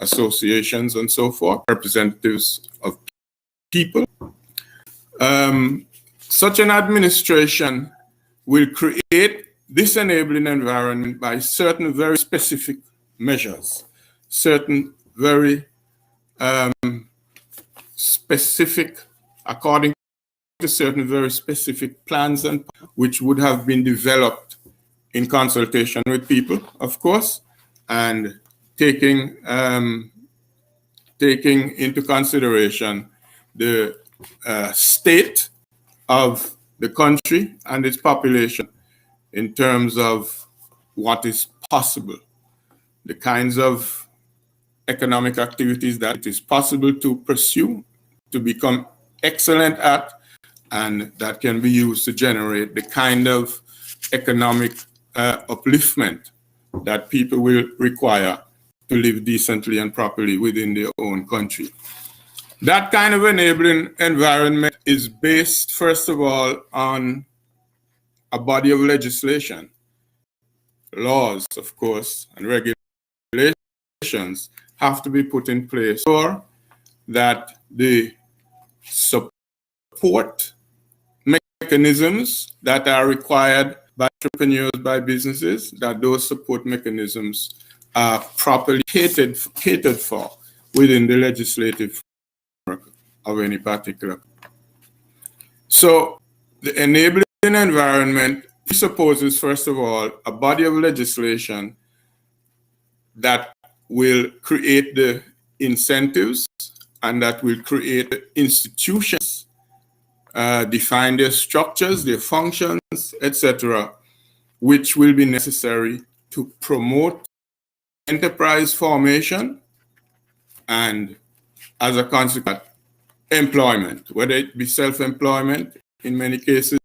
associations and so forth, representatives of people. Such an administration will create this enabling environment by certain very specific measures, certain very specific, according to certain very specific plans and which would have been developed in consultation with people, of course, and taking into consideration the state of the country and its population in terms of what is possible, the kinds of economic activities that it is possible to pursue, to become excellent at, and that can be used to generate the kind of economic upliftment that people will require to live decently and properly within their own country. That kind of enabling environment is based, first of all, on a body of legislation, laws, of course, and regulations have to be put in place so that the support mechanisms that are required by entrepreneurs, by businesses, that those support mechanisms are properly catered for within the legislative framework of any particular. So the enabling environment presupposes, first of all, a body of legislation that will create the incentives and that will create the institutions, define their structures, their functions, etc., which will be necessary to promote enterprise formation and, as a consequence, employment, whether it be self-employment in many cases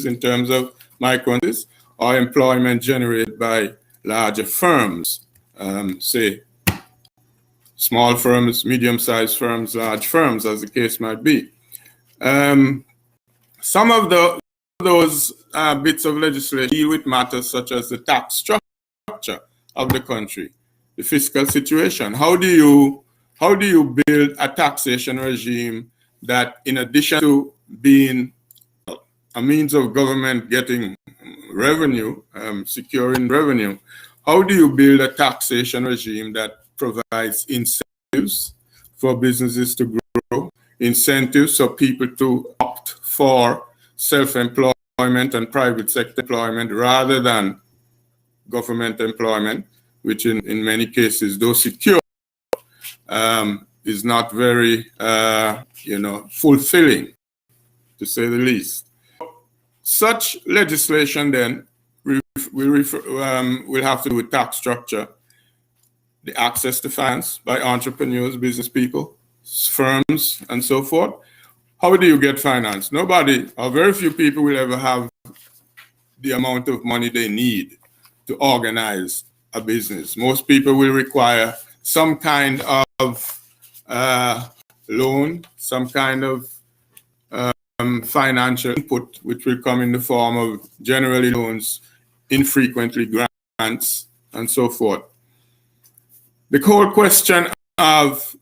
in terms of micro-enterprises, or employment generated by larger firms, say small firms, medium-sized firms, large firms, as the case might be. Some of those bits of legislation deal with matters such as the tax structure of the country, the fiscal situation. How do you build a taxation regime that, in addition to being a means of government getting revenue, securing revenue, how do you build a taxation regime that provides incentives for businesses to grow, incentives for people to opt for self-employment and private sector employment rather than government employment, which in many cases, though secure, is not very fulfilling, to say the least. Such legislation then will have to do with tax structure, the access to finance by entrepreneurs, business people, firms, and so forth. How do you get finance? Nobody, or very few people, will ever have the amount of money they need to organize a business. Most people will require some kind of loan, some kind of financial input, which will come in the form of generally loans, infrequently grants, and so forth. The whole question of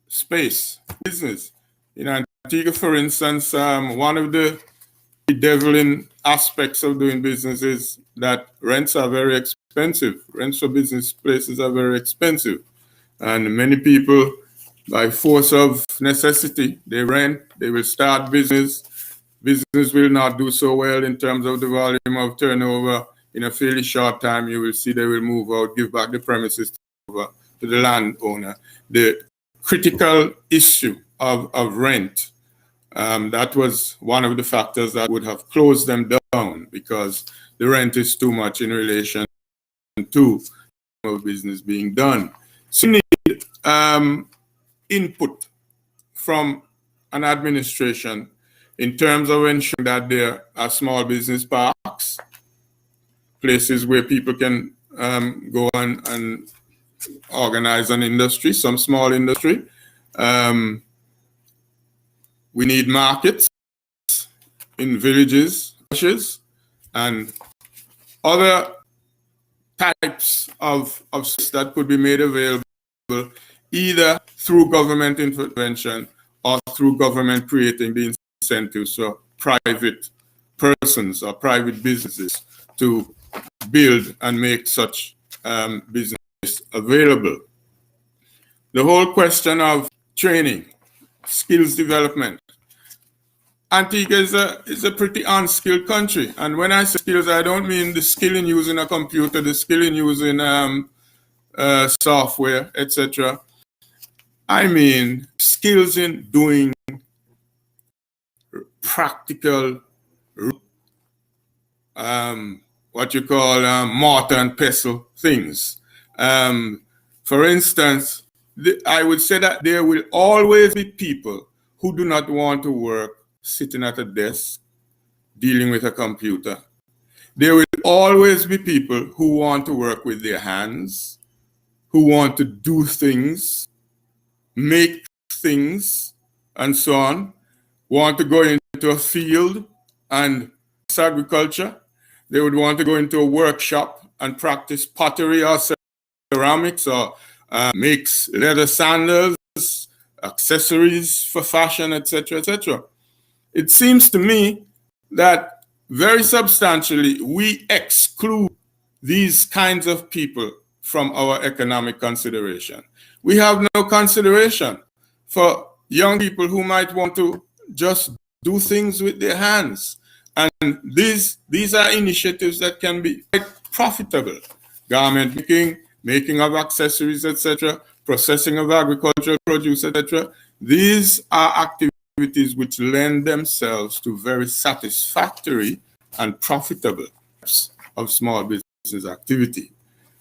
space, business. In Antigua, for instance, one of the deviling aspects of doing business is that rents are very expensive. Rents for business places are very expensive. And many people, by force of necessity, they rent, they will start business. Business will not do so well in terms of the volume of turnover. In a fairly short time, you will see they will move out, give back the premises to the landowner. The critical issue of rent, that was one of the factors that would have closed them down, because the rent is too much in relation to business being done. So you need input from an administration in terms of ensuring that there are small business parks, places where people can go and organize an industry, some small industry. We need markets in villages, and other types of that could be made available either through government intervention or through government creating the incentives for private persons or private businesses to build and make such business available. The whole question of training, skills development. Antigua is a pretty unskilled country. And when I say skills, I don't mean the skill in using a computer, the skill in using software, etc. I mean skills in doing practical, what you call mortar and pestle things. For instance, I would say that there will always be people who do not want to work sitting at a desk, dealing with a computer. There will always be people who want to work with their hands, who want to do things, make things, and so on, want to go into a field and agriculture. They would want to go into a workshop and practice pottery or ceramics, or makes leather sandals, accessories for fashion, etc., etc. It seems to me that very substantially we exclude these kinds of people from our economic consideration. We have no consideration for young people who might want to just do things with their hands. And these are initiatives that can be quite profitable. Garment making of accessories, etc., processing of agricultural produce, etc. These are activities which lend themselves to very satisfactory and profitable types of small business activity.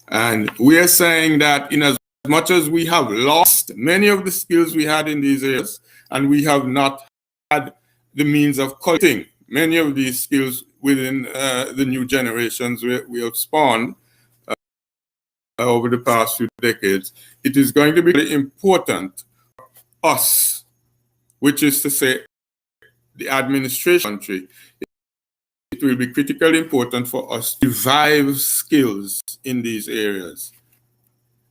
And we are saying that in as much as we have lost many of the skills we had in these areas, and we have not had the means of cultivating many of these skills within the new generations we have spawned over the past few decades, it is going to be really important for us, which is to say the administration country, it will be critically important for us to revive skills in these areas.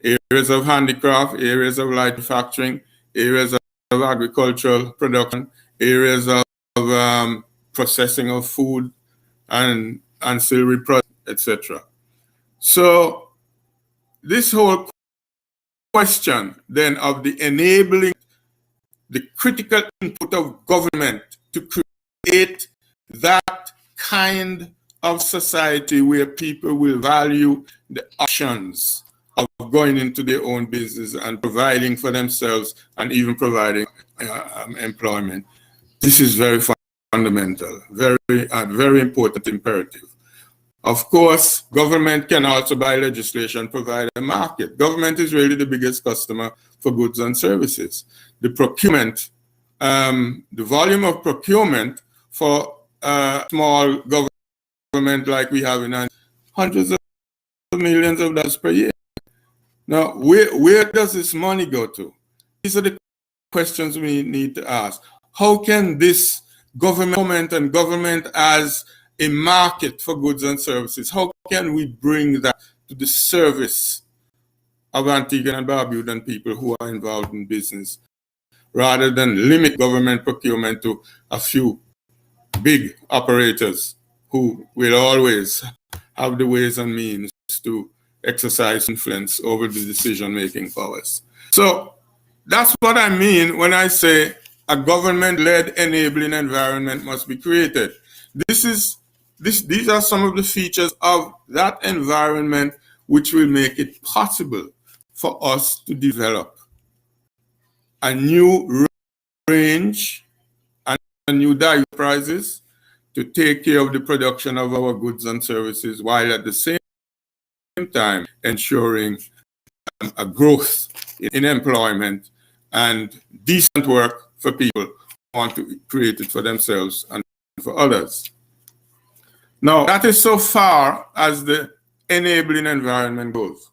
Areas of handicraft, areas of light manufacturing, areas of agricultural production, areas of processing of food and ancillary products, etc. So this whole question then of the enabling, the critical input of government to create that kind of society where people will value the options of going into their own business and providing for themselves and even providing employment. This is very fundamental, very important imperative. Of course, government can also, by legislation, provide a market. Government is really the biggest customer for goods and services. The procurement, the volume of procurement for small government like we have in hundreds of millions of dollars per year. Now, where does this money go to? These are the questions we need to ask. How can this government and government as a market for goods and services. How can we bring that to the service of Antigua and Barbuda people who are involved in business, rather than limit government procurement to a few big operators who will always have the ways and means to exercise influence over the decision-making powers. So that's what I mean when I say a government-led enabling environment must be created. These are some of the features of that environment which will make it possible for us to develop a new range and a new diet prices to take care of the production of our goods and services, while at the same time ensuring a growth in employment and decent work for people who want to create it for themselves and for others. Now, that is so far as the enabling environment goes.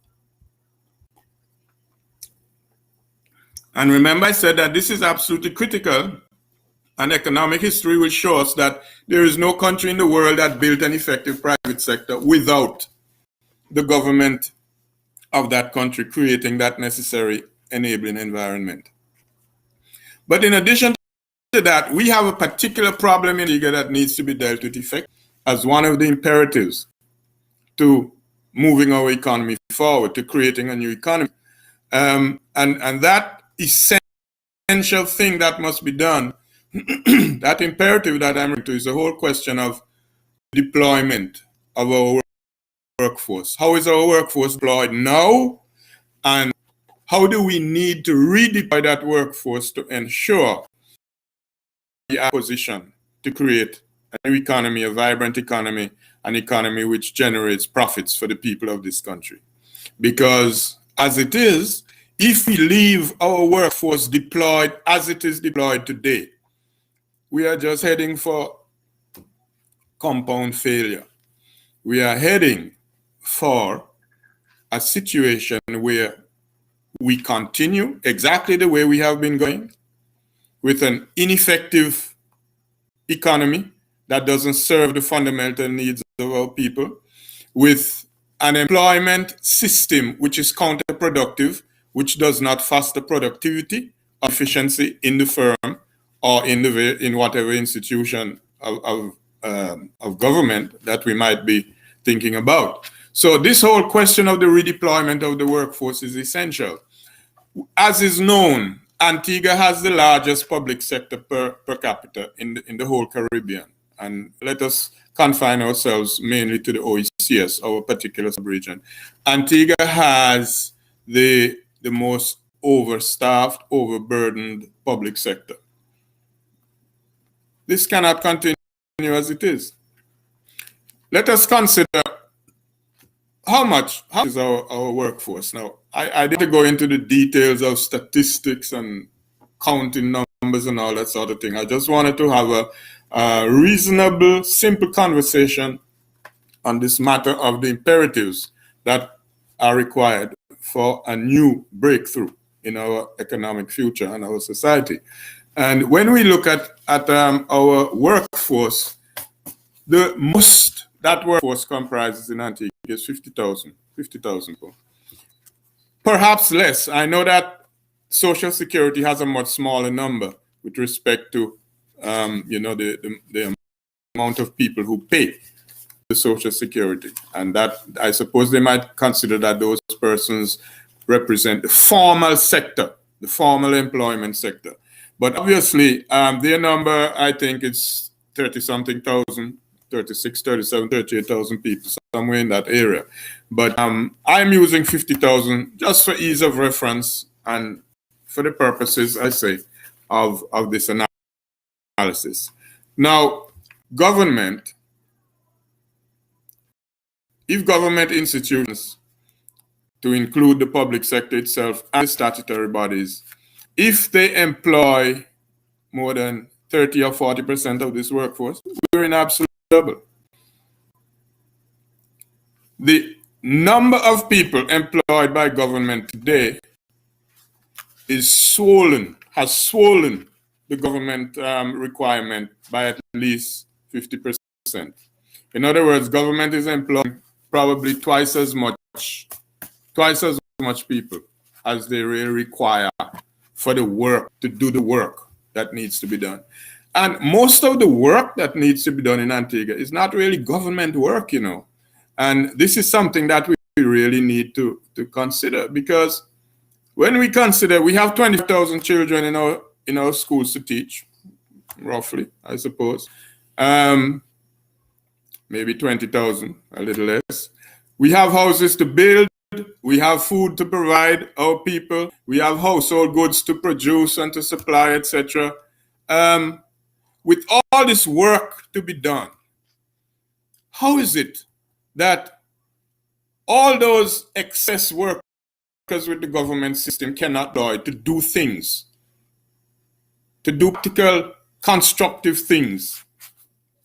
And remember, I said that this is absolutely critical, and economic history will show us that there is no country in the world that built an effective private sector without the government of that country creating that necessary enabling environment. But in addition to that, we have a particular problem in Antigua that needs to be dealt with effectively as one of the imperatives to moving our economy forward, to creating a new economy. And that essential thing that must be done, that imperative that I'm referring to, is the whole question of deployment of our workforce. How is our workforce deployed now? And how do we need to redeploy that workforce to ensure the position to create a new economy, a vibrant economy, an economy which generates profits for the people of this country? Because as it is, if we leave our workforce deployed as it is deployed today, we are just heading for compound failure. We are heading for a situation where we continue exactly the way we have been going, with an ineffective economy that doesn't serve the fundamental needs of our people, with an employment system which is counterproductive, which does not foster productivity or efficiency in the firm or in whatever institution of government that we might be thinking about. So this whole question of the redeployment of the workforce is essential. As is known, Antigua has the largest public sector per capita in the whole Caribbean. And let us confine ourselves mainly to the OECS, our particular subregion. Antigua has the most overstaffed, overburdened public sector. This cannot continue as it is. Let us consider how much is our workforce. Now, I didn't go into the details of statistics and counting numbers and all that sort of thing. I just wanted to have a reasonable, simple conversation on this matter of the imperatives that are required for a new breakthrough in our economic future and our society. And when we look at our workforce, the most that workforce comprises in Antigua is 50,000 people. Perhaps less. I know that Social Security has a much smaller number with respect to the amount of people who pay the Social Security, and that I suppose they might consider that those persons represent the formal sector, the formal employment sector. But obviously, their number, I think it's 30-something thousand, 36, 37, 38,000 people, somewhere in that area. But I'm using 50,000 just for ease of reference and for the purposes, I say, of this analysis. Now, government, if government institutions, to include the public sector itself and the statutory bodies, if they employ more than 30 or 40% of this workforce, we're in absolute trouble. The number of people employed by government today has swollen the government requirement by at least 50%. In other words, government is employing probably twice as much people as they really require for the work, to do the work that needs to be done. And most of the work that needs to be done in Antigua is not really government work, you know. And this is something that we really need to consider, because when we consider we have 20,000 children in our schools to teach, roughly, I suppose. Maybe 20,000, a little less. We have houses to build. We have food to provide our people. We have household goods to produce and to supply, etc. With all this work to be done, how is it that all those excess workers with the government system cannot employ to do things, to do practical, constructive things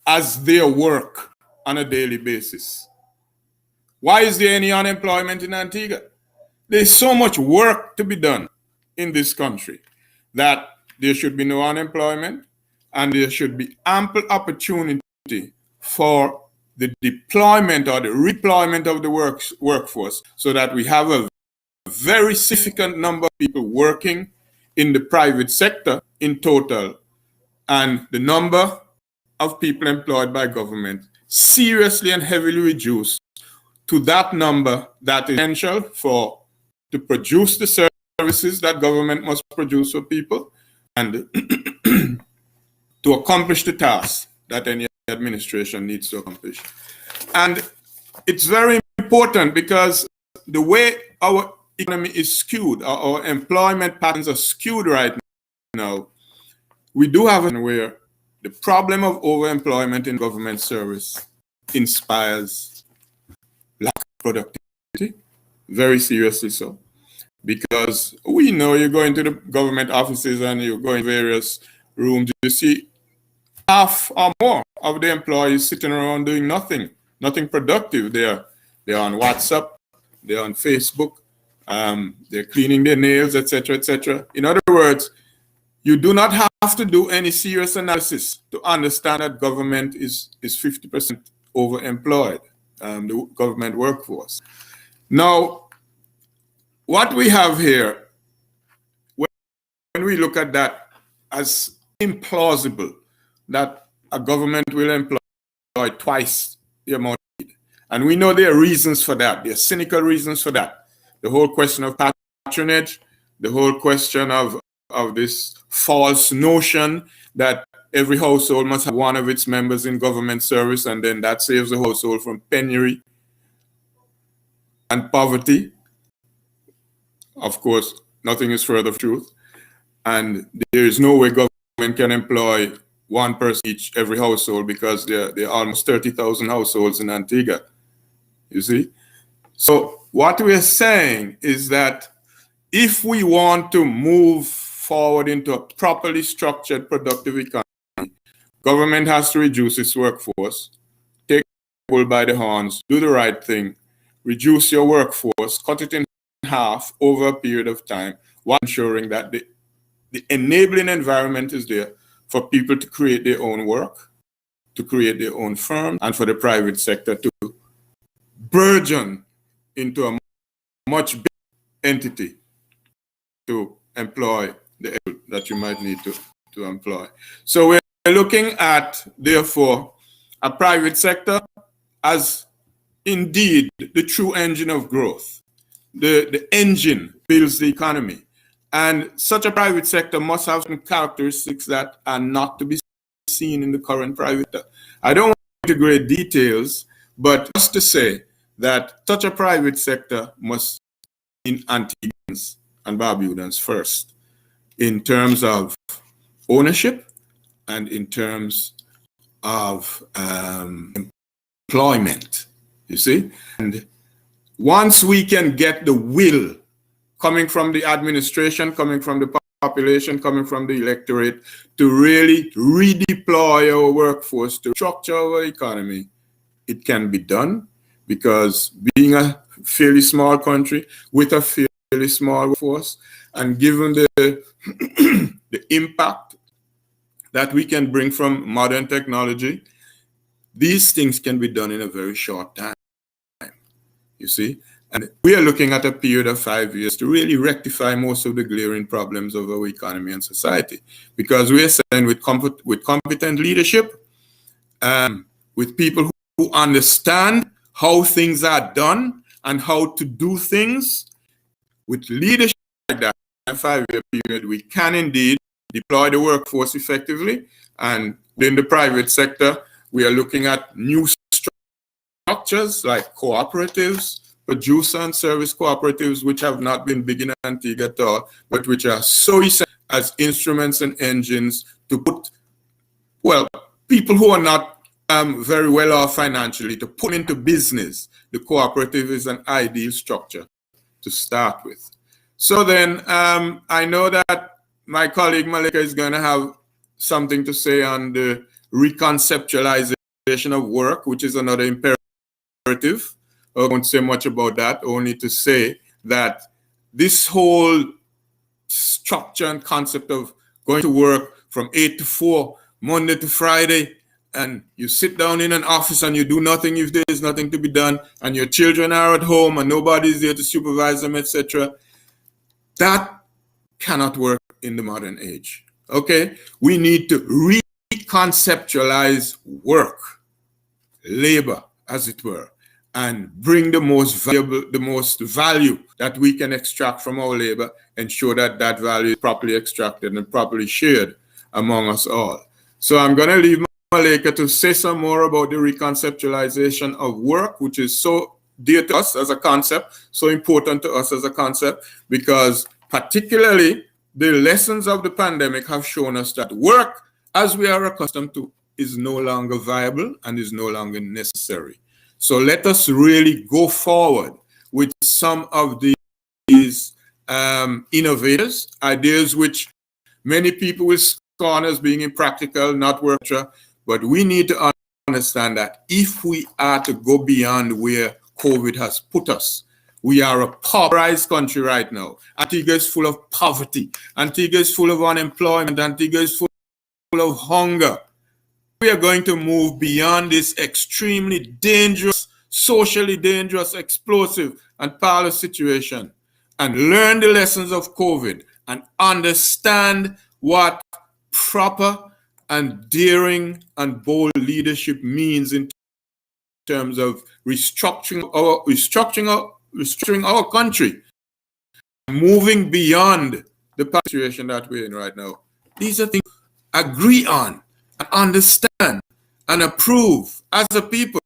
as their work on a daily basis? Why is there any unemployment in Antigua? There's so much work to be done in this country that there should be no unemployment, and there should be ample opportunity for the deployment or the redeployment of the workforce, so that we have a very significant number of people working in the private sector in total, and the number of people employed by government seriously and heavily reduced to that number that is essential to produce the services that government must produce for people, and to accomplish the tasks that any administration needs to accomplish. And it's very important, because the way our economy is skewed, our employment patterns are skewed right now, we do have where the problem of overemployment in government service inspires lack of productivity, very seriously so. Because we know you go into the government offices and you go in various rooms, you see half or more of the employees sitting around doing nothing productive. They're on WhatsApp, they're on Facebook, they're cleaning their nails, etc., etc. In other words, you do not have to do any serious analysis to understand that government is 50% overemployed, the government workforce. Now, what we have here, when we look at that as implausible, that a government will employ twice the amount of need. And we know there are reasons for that. There are cynical reasons for that. The whole question of patronage, the whole question of this false notion that every household must have one of its members in government service, and then that saves the household from penury and poverty. Of course, nothing is further from truth. And there is no way government can employ one person each every household, because there are almost 30,000 households in Antigua, you see. So what we're saying is that if we want to move forward into a properly structured, productive economy, government has to reduce its workforce, take the bull by the horns, do the right thing, reduce your workforce, cut it in half over a period of time, while ensuring that the enabling environment is there for people to create their own work, to create their own firm, and for the private sector to burgeon into a much bigger entity to employ the people that you might need to employ. So we're looking at, therefore, a private sector as indeed the true engine of growth. The engine builds the economy. And such a private sector must have some characteristics that are not to be seen in the current private sector. I don't want to go into great details, but just to say that such a private sector must be in Antiguans and Barbudans first, in terms of ownership and in terms of employment, you see? And once we can get the will coming from the administration, coming from the population, coming from the electorate, to really redeploy our workforce to structure our economy, it can be done, because being a fairly small country with a fairly small workforce, and given the the impact that we can bring from modern technology, these things can be done in a very short time, you see. And we are looking at a period of 5 years to really rectify most of the glaring problems of our economy and society. Because we are saying with competent leadership, with people who understand how things are done and how to do things, with leadership like that, in a 5-year period, we can indeed deploy the workforce effectively. And in the private sector, we are looking at new structures like cooperatives, producer and service cooperatives, which have not been big in Antigua at all, but which are so essential as instruments and engines to put, well, people who are not very well off financially, to put into business. The cooperative is an ideal structure to start with. So then I know that my colleague Malika is going to have something to say on the reconceptualization of work, which is another imperative. I won't say much about that, only to say that this whole structure and concept of going to work from 8 to 4, Monday to Friday, and you sit down in an office and you do nothing if there is nothing to be done, and your children are at home and nobody is there to supervise them, etc. That cannot work in the modern age. Okay? We need to reconceptualize work, labor, as it were, and bring the most value that we can extract from our labor, ensure that that value is properly extracted and properly shared among us all. So I'm going to leave Malika to say some more about the reconceptualization of work, which is so dear to us as a concept, so important to us as a concept, because particularly the lessons of the pandemic have shown us that work, as we are accustomed to, is no longer viable and is no longer necessary. So let us really go forward with some of these innovators, ideas which many people will scorn as being impractical, not working, but we need to understand that if we are to go beyond where COVID has put us, we are a pauperized country right now. Antigua is full of poverty. Antigua is full of unemployment. Antigua is full of hunger. We are going to move beyond this extremely dangerous, socially dangerous, explosive, and powerless situation and learn the lessons of COVID and understand what proper and daring and bold leadership means in terms of restructuring our country, moving beyond the situation that we're in right now. These are things we agree on and understand and approve as a people.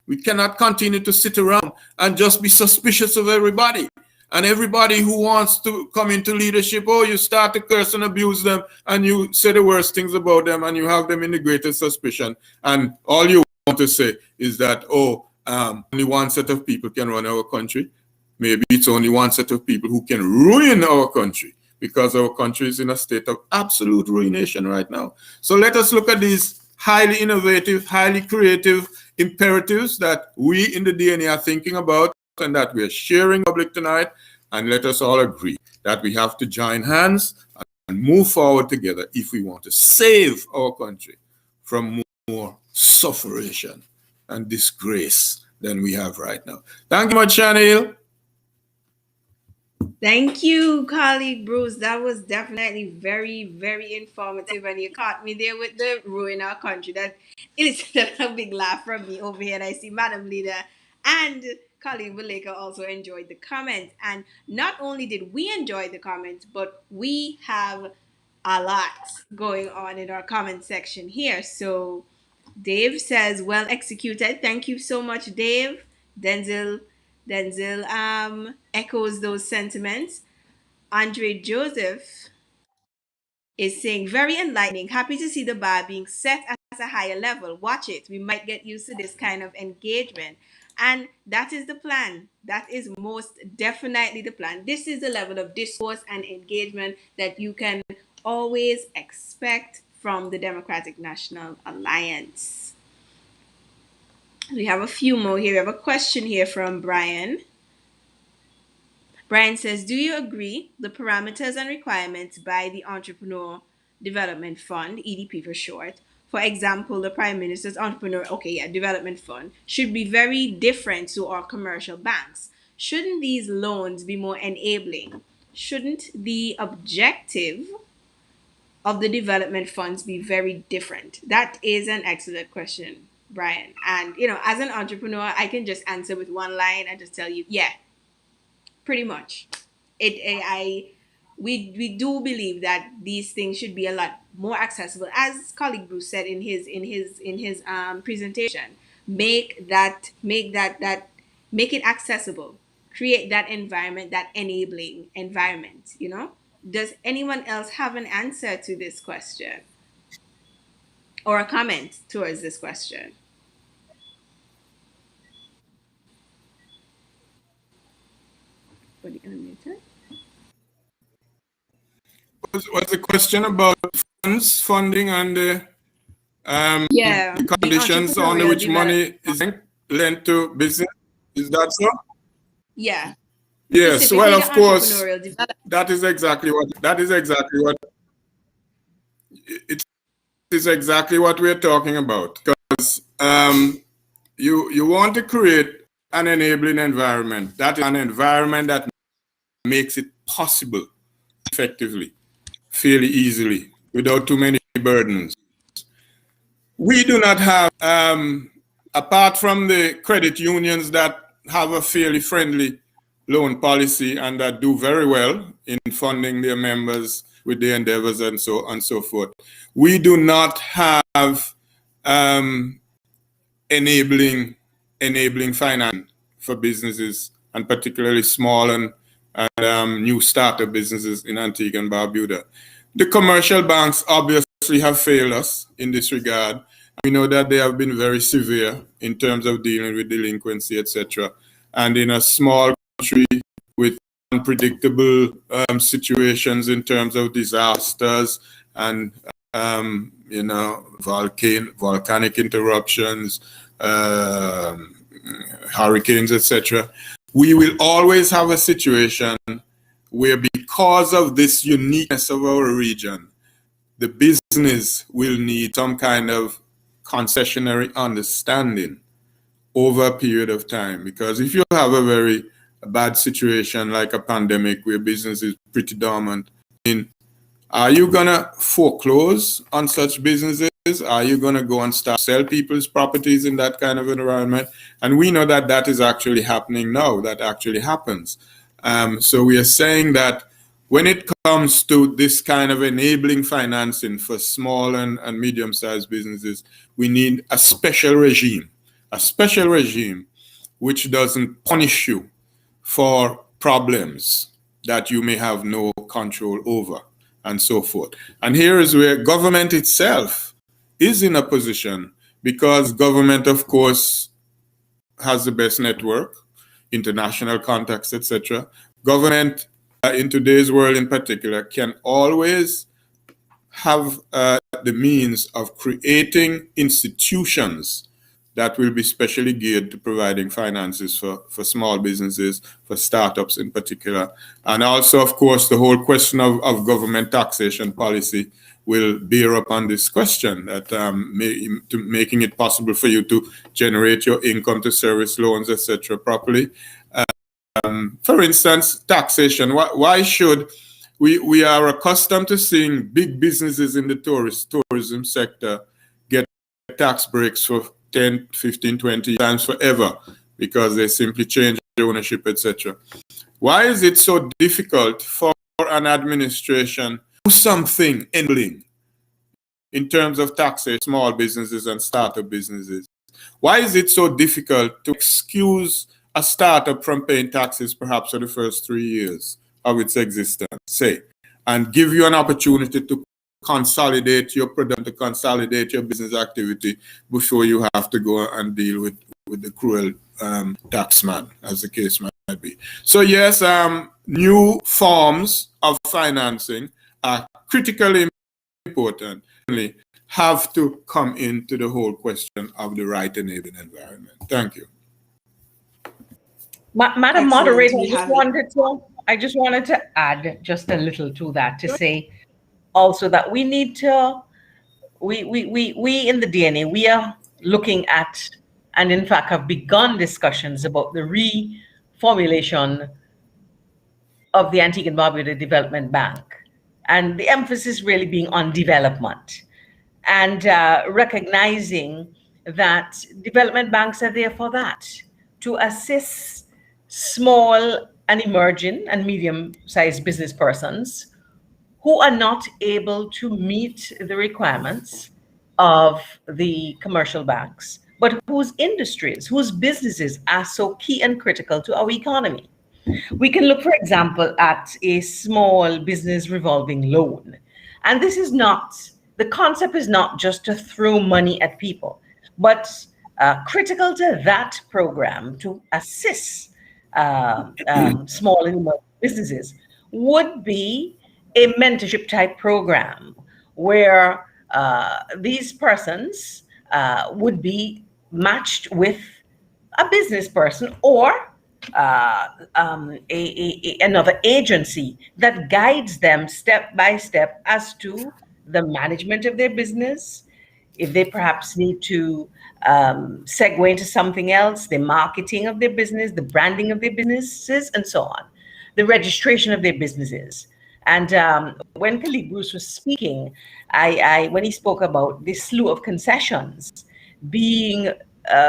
We cannot continue to sit around and just be suspicious of everybody. And everybody who wants to come into leadership, oh, you start to curse and abuse them, and you say the worst things about them, and you have them in the greatest suspicion. And all you want to say is that, only one set of people can run our country. Maybe it's only one set of people who can ruin our country, because our country is in a state of absolute ruination right now. So let us look at these highly innovative, highly creative imperatives that we in the DNA are thinking about and that we are sharing public tonight, and let us all agree that we have to join hands and move forward together if we want to save our country from more sufferation and disgrace than we have right now. Thank you much, Chanel. Thank you, colleague Bruce. That was definitely very, very informative, and you caught me there with the ruin our country. That is a big laugh from me over here. And I see Madam Leader and colleague Malika also enjoyed the comments. And not only did we enjoy the comments, but we have a lot going on in our comment section here. So Dave says, well executed. Thank you so much, Dave. Denzel echoes those sentiments. Andre Joseph is saying, very enlightening. Happy to see the bar being set at a higher level. Watch it. We might get used to this kind of engagement. And that is the plan. That is most definitely the plan. This is the level of discourse and engagement that you can always expect from the Democratic National Alliance. We have a few more here. We have a question here from Brian. Brian says, do you agree the parameters and requirements by the entrepreneur Development Fund, EDP for short. For example, the Prime Minister's Entrepreneur, Development Fund should be very different to our commercial banks. Shouldn't these loans be more enabling? Shouldn't the objective of the development funds be very different? That is an excellent question, Brian. And, as an entrepreneur, I can just answer with one line and just tell you, yeah, pretty much. We do believe that these things should be a lot more accessible, as colleague Bruce said in his presentation. Make it accessible. Create that environment, that enabling environment. Does anyone else have an answer to this question or a comment towards this question? What unmuted? Was the question about funding, and Yeah, the the conditions under entrepreneurial which money development. is lent to business? Is that so? Yeah, Yes. Well, specifically the of course, entrepreneurial development. that is exactly what it is exactly what we're talking about. Because you want to create an enabling environment. That is an environment that makes it possible effectively, fairly easily, without too many burdens. We do not have, apart from the credit unions that have a fairly friendly loan policy and that do very well in funding their members with their endeavors and so on and so forth, we do not have enabling finance for businesses, and particularly small and new startup businesses in Antigua and Barbuda. The commercial banks obviously have failed us in this regard. We know that they have been very severe in terms of dealing with delinquency, etc. And in a small country with unpredictable situations in terms of disasters and volcanic interruptions, hurricanes, etc., we will always have a situation where, because of this uniqueness of our region, the business will need some kind of concessionary understanding over a period of time. Because if you have a very bad situation like a pandemic where business is pretty dormant, are you gonna foreclose on such businesses? Are you gonna go and start sell people's properties in that kind of environment? And we know that that is actually happening now. That actually happens. So we are saying that when it comes to this kind of enabling financing for small and medium-sized businesses, we need a special regime which doesn't punish you for problems that you may have no control over, and so forth. And here is where government itself is in a position, because government, of course, has the best network, international contacts, etc. Government, in today's world in particular, can always have the means of creating institutions that will be specially geared to providing finances for small businesses, for startups in particular. And also, of course, the whole question of government taxation policy will bear upon this question, that making it possible for you to generate your income to service loans, etc., properly. For instance, taxation. Why should we are accustomed to seeing big businesses in the tourism sector get tax breaks for 10, 15, 20 times forever because they simply change ownership, etc. Why is it so difficult for an administration to do something enabling in terms of taxation, small businesses and startup businesses? Why is it so difficult to excuse a startup from paying taxes perhaps for the first 3 years of its existence, say, and give you an opportunity to consolidate your product, to consolidate your business activity before you have to go and deal with the cruel taxman, as the case might be? So yes, new forms of financing are critically important, have to come into the whole question of the right enabling environment. Thank you. Madam Excellent. Moderator, We have I just wanted to add just a little to that, to say also that we need to, we in the DNA, we are looking at, and in fact have begun discussions about the reformulation of the Antigua and Barbuda Development Bank, and the emphasis really being on development, and recognizing that development banks are there for that, to assist small and emerging and medium-sized business persons who are not able to meet the requirements of the commercial banks, but whose industries, whose businesses are so key and critical to our economy. We can look, for example, at a small business revolving loan. And this is not, the concept is not just to throw money at people, but critical to that program to assist small and emerging businesses would be a mentorship type program where these persons would be matched with a business person or another agency that guides them step by step as to the management of their business. If they perhaps need to segue into something else, the marketing of their business, the branding of their businesses, and so on, the registration of their businesses. And when colleague Bruce was speaking, when he spoke about the slew of concessions being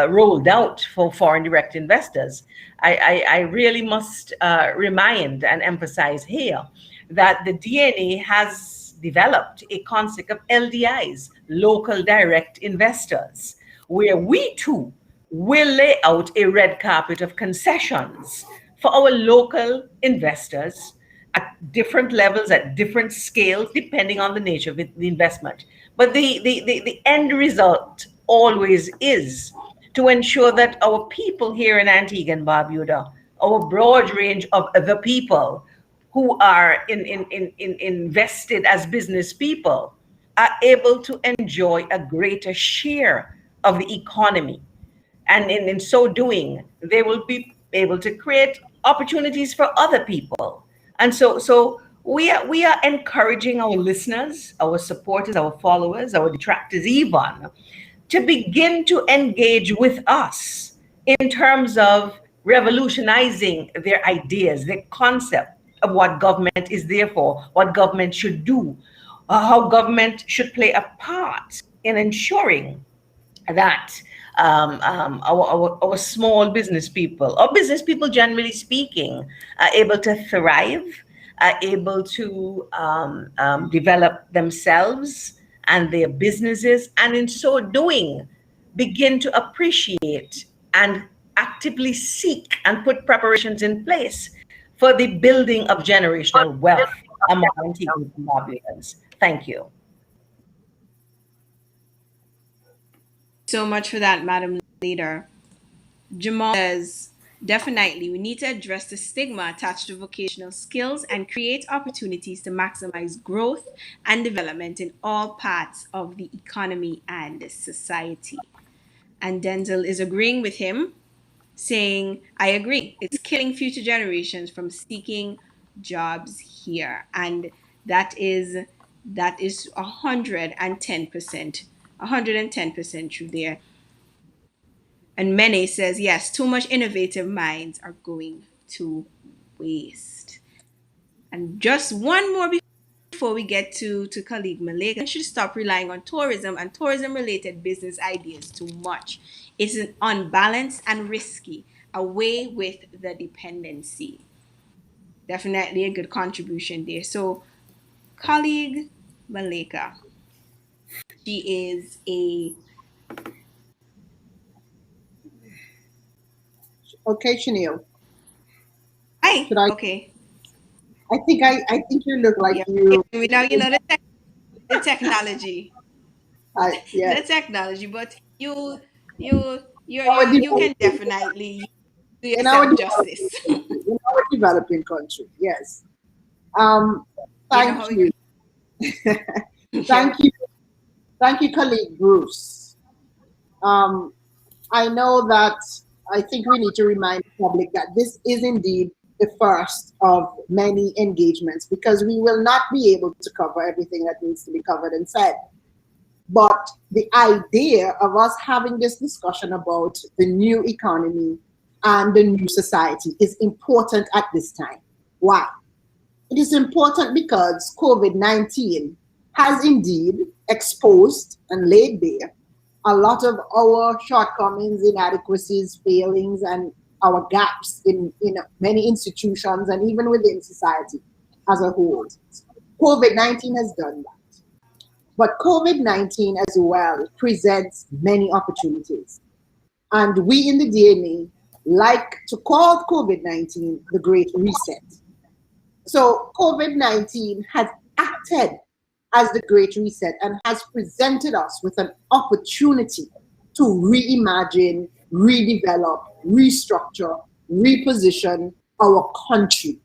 rolled out for foreign direct investors, I really must remind and emphasize here that the DNA has developed a concept of LDIs, local direct investors, where we too will lay out a red carpet of concessions for our local investors at different levels, at different scales, depending on the nature of the investment. But the end result always is to ensure that our people here in Antigua and Barbuda, our broad range of the people who are invested as business people, are able to enjoy a greater share of the economy. And in so doing, they will be able to create opportunities for other people. And so we are encouraging our listeners, our supporters, our followers, our detractors even, to begin to engage with us in terms of revolutionizing their ideas, their concept of what government is there for, what government should do, how government should play a part in ensuring that our small business people, or business people generally speaking, are able to thrive, are able to develop themselves and their businesses, and in so doing, begin to appreciate and actively seek and put preparations in place for the building of generational wealth among Antiguan Barbudans. Thank you. So much for that, Madam Leader. Jamal says, definitely, we need to address the stigma attached to vocational skills and create opportunities to maximize growth and development in all parts of the economy and society. And Denzel is agreeing with him, saying, I agree, it's killing future generations from seeking jobs here. And that is 110%, 110% true there. And Mene says, yes, too much innovative minds are going to waste. And just one more before we get to colleague Malek, we should stop relying on tourism and tourism related business ideas too much. It's unbalanced and risky. Away with the dependency. Definitely a good contribution there. So, colleague Maleka, she is a Okay, Chanel. hi. Should I? Okay. I think you look like Yeah. you. Now you know the technology. Yeah. The technology, but you Our you can developing, definitely do in our yourself developing justice. country, in our developing country. Yes. You know Thank how you. you're Thank you. Thank you, colleague Bruce. I know that I think we need to remind the public that this is indeed the first of many engagements because we will not be able to cover everything that needs to be covered and said. But the idea of us having this discussion about the new economy and the new society is important at this time. Why? It is important because COVID-19 has indeed exposed and laid bare a lot of our shortcomings, inadequacies, failings, and our gaps in many institutions and even within society as a whole. COVID-19 has done that. But COVID-19 as well presents many opportunities. And we in the DNA like to call COVID-19 the Great Reset. So COVID-19 has acted as the Great Reset and has presented us with an opportunity to reimagine, redevelop, restructure, reposition our country,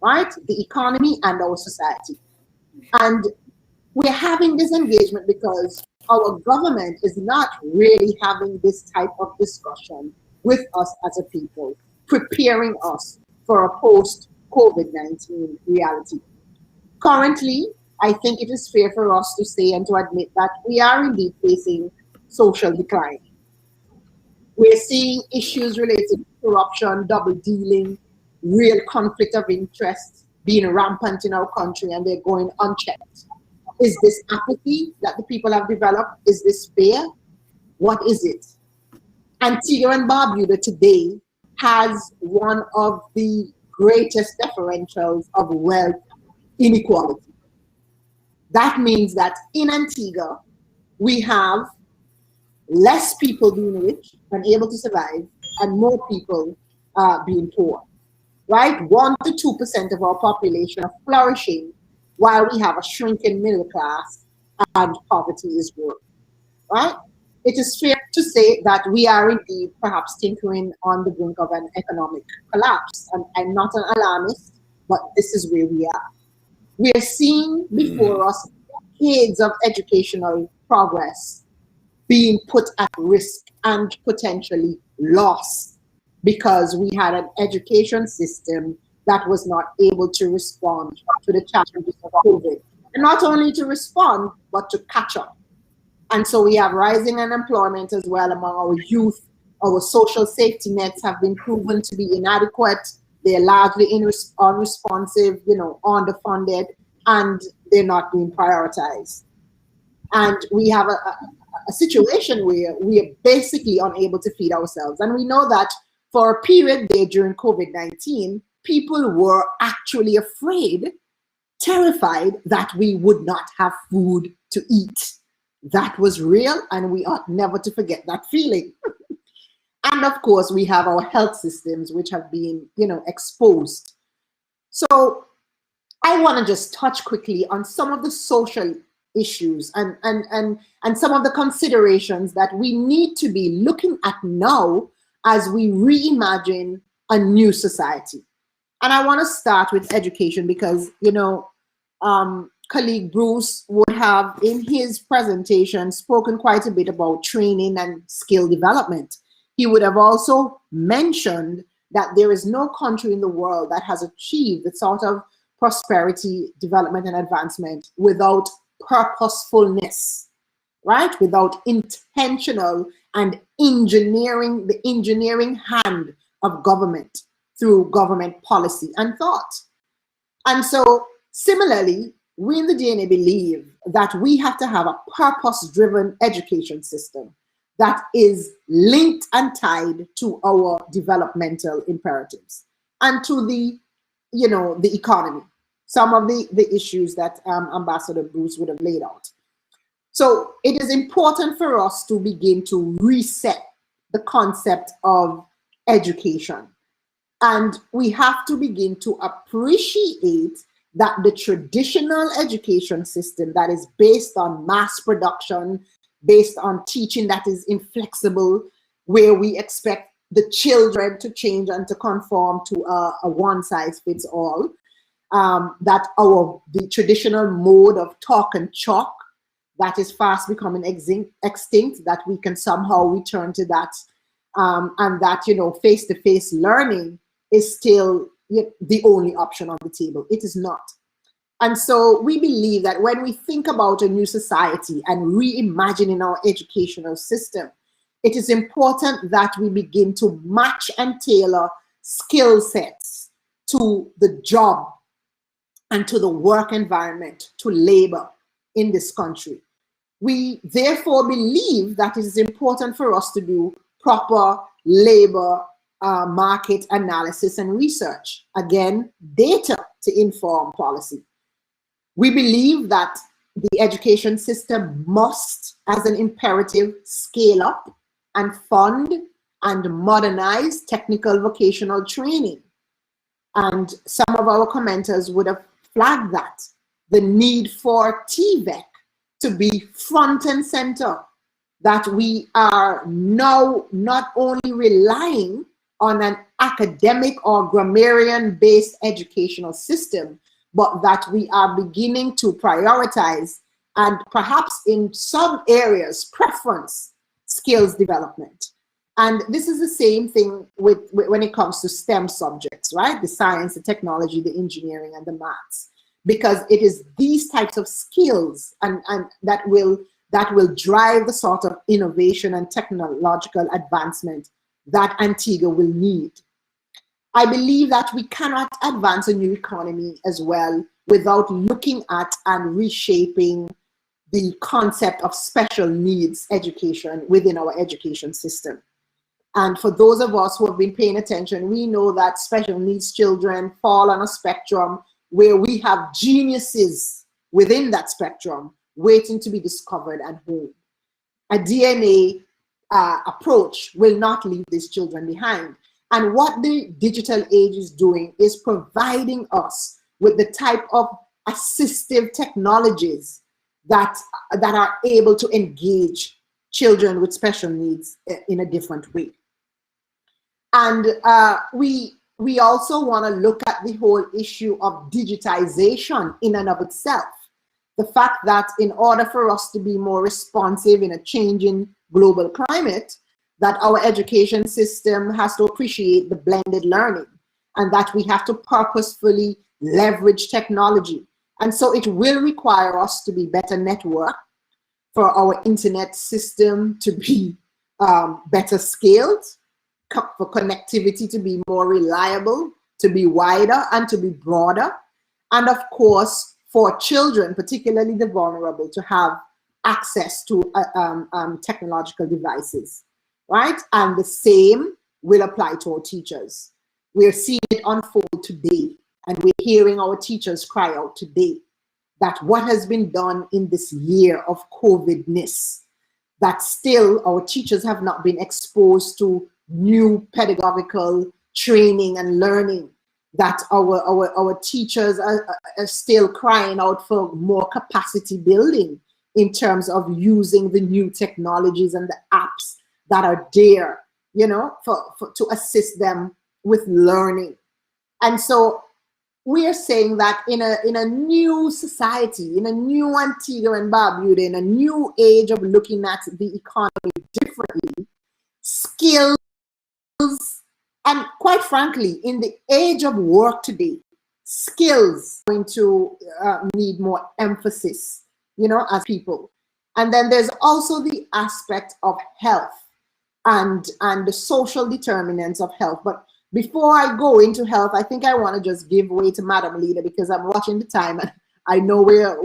right? The economy and our society. And we're having this engagement because our government is not really having this type of discussion with us as a people, preparing us for a post-COVID-19 reality. Currently, I think it is fair for us to say and to admit that we are indeed facing social decline. We're seeing issues related to corruption, double dealing, real conflict of interest being rampant in our country, and they're going unchecked. Is this apathy that the people have developed? Is this fear? What is it? Antigua and Barbuda today has one of the greatest differentials of wealth inequality. That means that in Antigua, we have less people being rich and able to survive, and more people being poor, right? 1 to 2% of our population are flourishing, while we have a shrinking middle class and poverty is growing, right? It is fair to say that we are indeed perhaps tinkering on the brink of an economic collapse. And I'm not an alarmist, but this is where we are. We are seeing before us decades of educational progress being put at risk and potentially lost because we had an education system that was not able to respond to the challenges of COVID. And not only to respond, but to catch up. And so we have rising unemployment as well among our youth. Our social safety nets have been proven to be inadequate. They're largely unresponsive, underfunded, and they're not being prioritized. And we have a situation where we are basically unable to feed ourselves. And we know that for a period there during COVID-19, people were actually afraid, terrified that we would not have food to eat. That was real, and we ought never to forget that feeling. And of course, we have our health systems, which have been, exposed. So I want to just touch quickly on some of the social issues and some of the considerations that we need to be looking at now as we reimagine a new society. And I want to start with education because, colleague Bruce would have in his presentation spoken quite a bit about training and skill development. He would have also mentioned that there is no country in the world that has achieved the sort of prosperity, development, and advancement without purposefulness, right? Without intentional and the engineering hand of government through government policy and thought. And so similarly, we in the DNA believe that we have to have a purpose-driven education system that is linked and tied to our developmental imperatives and to the economy, some of the issues that Ambassador Bruce would have laid out. So it is important for us to begin to reset the concept of education. And we have to begin to appreciate that the traditional education system that is based on mass production, based on teaching that is inflexible, where we expect the children to change and to conform to a one-size-fits-all, that the traditional mode of talk and chalk that is fast becoming extinct, that we can somehow return to that, and that face-to-face learning is still the only option on the table. It is not. And so we believe that when we think about a new society and reimagining our educational system, it is important that we begin to match and tailor skill sets to the job and to the work environment, to labor in this country. We therefore believe that it is important for us to do proper labor market analysis and research. Again, data to inform policy. We believe that the education system must, as an imperative, scale up and fund and modernize technical vocational training. And some of our commenters would have flagged that. The need for TVEC to be front and center, that we are now not only relying on an academic or grammarian-based educational system, but that we are beginning to prioritize and perhaps in some areas preference skills development. And this is the same thing with when it comes to STEM subjects, right? The science, the technology, the engineering, and the maths, because it is these types of skills and that will drive the sort of innovation and technological advancement that Antigua will need. I believe that we cannot advance a new economy as well without looking at and reshaping the concept of special needs education within our education system. And for those of us who have been paying attention, we know that special needs children fall on a spectrum where we have geniuses within that spectrum waiting to be discovered and honed. A DNA approach will not leave these children behind. And what the digital age is doing is providing us with the type of assistive technologies that are able to engage children with special needs in a different way. And we also want to look at the whole issue of digitization in and of itself. The fact that in order for us to be more responsive in a changing global climate, that our education system has to appreciate the blended learning and that we have to purposefully leverage technology. And so it will require us to be better networked, for our internet system to be better scaled, for connectivity to be more reliable, to be wider and to be broader. And of course, for children, particularly the vulnerable, to have access to technological devices. Right? And the same will apply to our teachers. We're seeing it unfold today, and we're hearing our teachers cry out today that what has been done in this year of COVID-ness, that still our teachers have not been exposed to new pedagogical training and learning, that our teachers are still crying out for more capacity building in terms of using the new technologies and the apps that are there, you know, to assist them with learning. And so we are saying that in a new society, in a new Antigua and Barbuda, in a new age of looking at the economy differently, skills, and quite frankly, in the age of work today, skills are going to need more emphasis, you know, as people. And then there's also the aspect of health and the social determinants of health. But before I go into health, I think I want to just give way to Madam Leader, because I'm watching the time and I know we are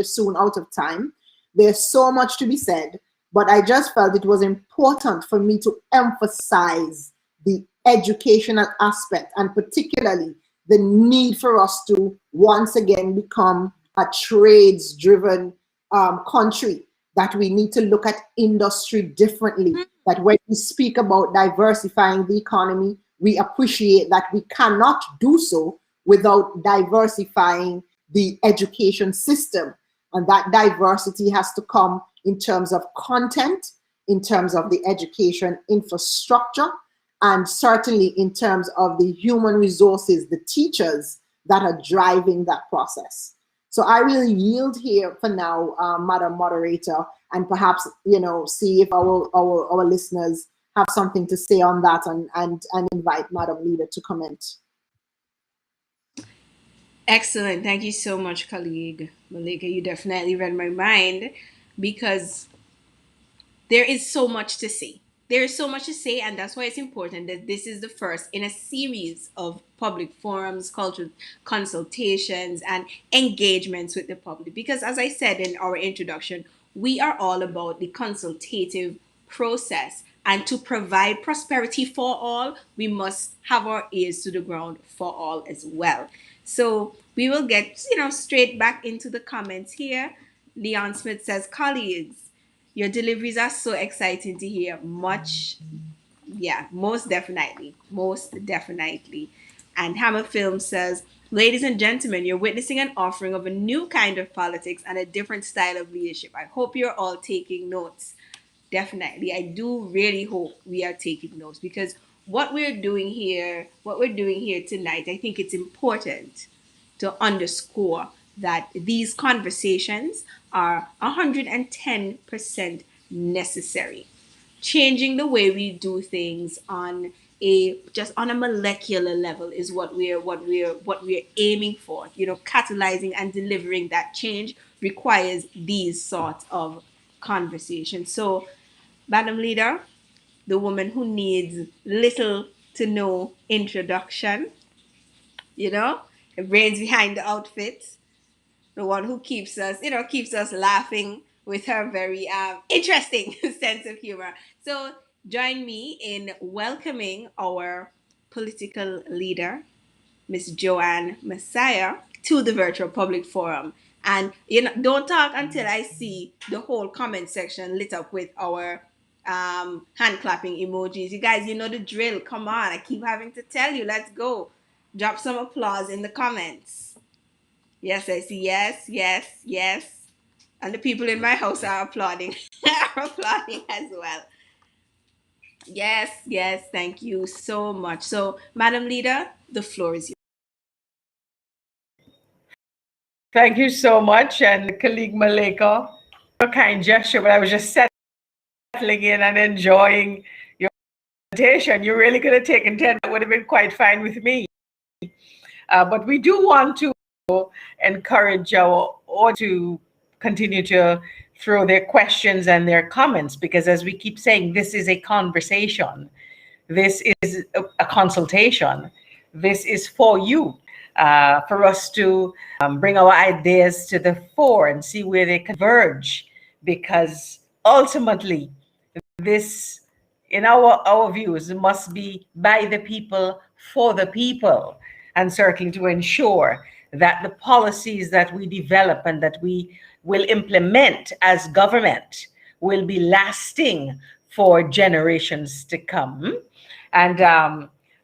soon out of time. There's so much to be said, but I just felt it was important for me to emphasize the educational aspect, and particularly the need for us to once again become a trades-driven country, that we need to look at industry differently, that when we speak about diversifying the economy, we appreciate that we cannot do so without diversifying the education system. And that diversity has to come in terms of content, in terms of the education infrastructure, and certainly in terms of the human resources, the teachers that are driving that process. So I will yield here for now, Madam Moderator, and perhaps, you know, see if our listeners have something to say on that, and invite Madam Leader to comment. Excellent. Thank you so much, colleague Malika. You definitely read my mind because there is so much to say. There is so much to say, and that's why it's important that this is the first in a series of public forums, cultural consultations, and engagements with the public. Because, as I said in our introduction, we are all about the consultative process. And to provide prosperity for all, we must have our ears to the ground for all as well. So we will get, straight back into the comments here. Leon Smith says, colleagues, your deliveries are so exciting to hear. Much, yeah, most definitely. Most definitely. And Hammer Film says, ladies and gentlemen, you're witnessing an offering of a new kind of politics and a different style of leadership. I hope you're all taking notes. Definitely. I do really hope we are taking notes because what we're doing here tonight, I think it's important to underscore that these conversations are 110% necessary. Changing the way we do things on a molecular level is what we're aiming for. Catalyzing and delivering that change requires these sorts of conversations. So, Madam Leader, the woman who needs little to no introduction, the brains behind the outfit, the one who keeps us laughing with her very interesting sense of humor. So join me in welcoming our political leader, Miss Joanne Messiah, to the virtual public forum. And don't talk until I see the whole comment section lit up with our hand clapping emojis. You guys, you know the drill. Come on, I keep having to tell you. Let's go. Drop some applause in the comments. Yes, I see. Yes, yes, yes. And the people in my house are applauding. Are applauding as well. Yes, yes. Thank you so much. So, Madam Leader, the floor is yours. Thank you so much, and colleague Malika, a kind gesture, but I was just settling in and enjoying your presentation. You really could have taken 10, that would have been quite fine with me. But we do want to encourage our audience to continue to throw their questions and their comments, because as we keep saying, this is a conversation. This is a consultation. This is for you, for us to bring our ideas to the fore and see where they converge. Because ultimately, this, in our views, must be by the people, for the people, and certainly to ensure that the policies that we develop and that we will implement as government will be lasting for generations to come. And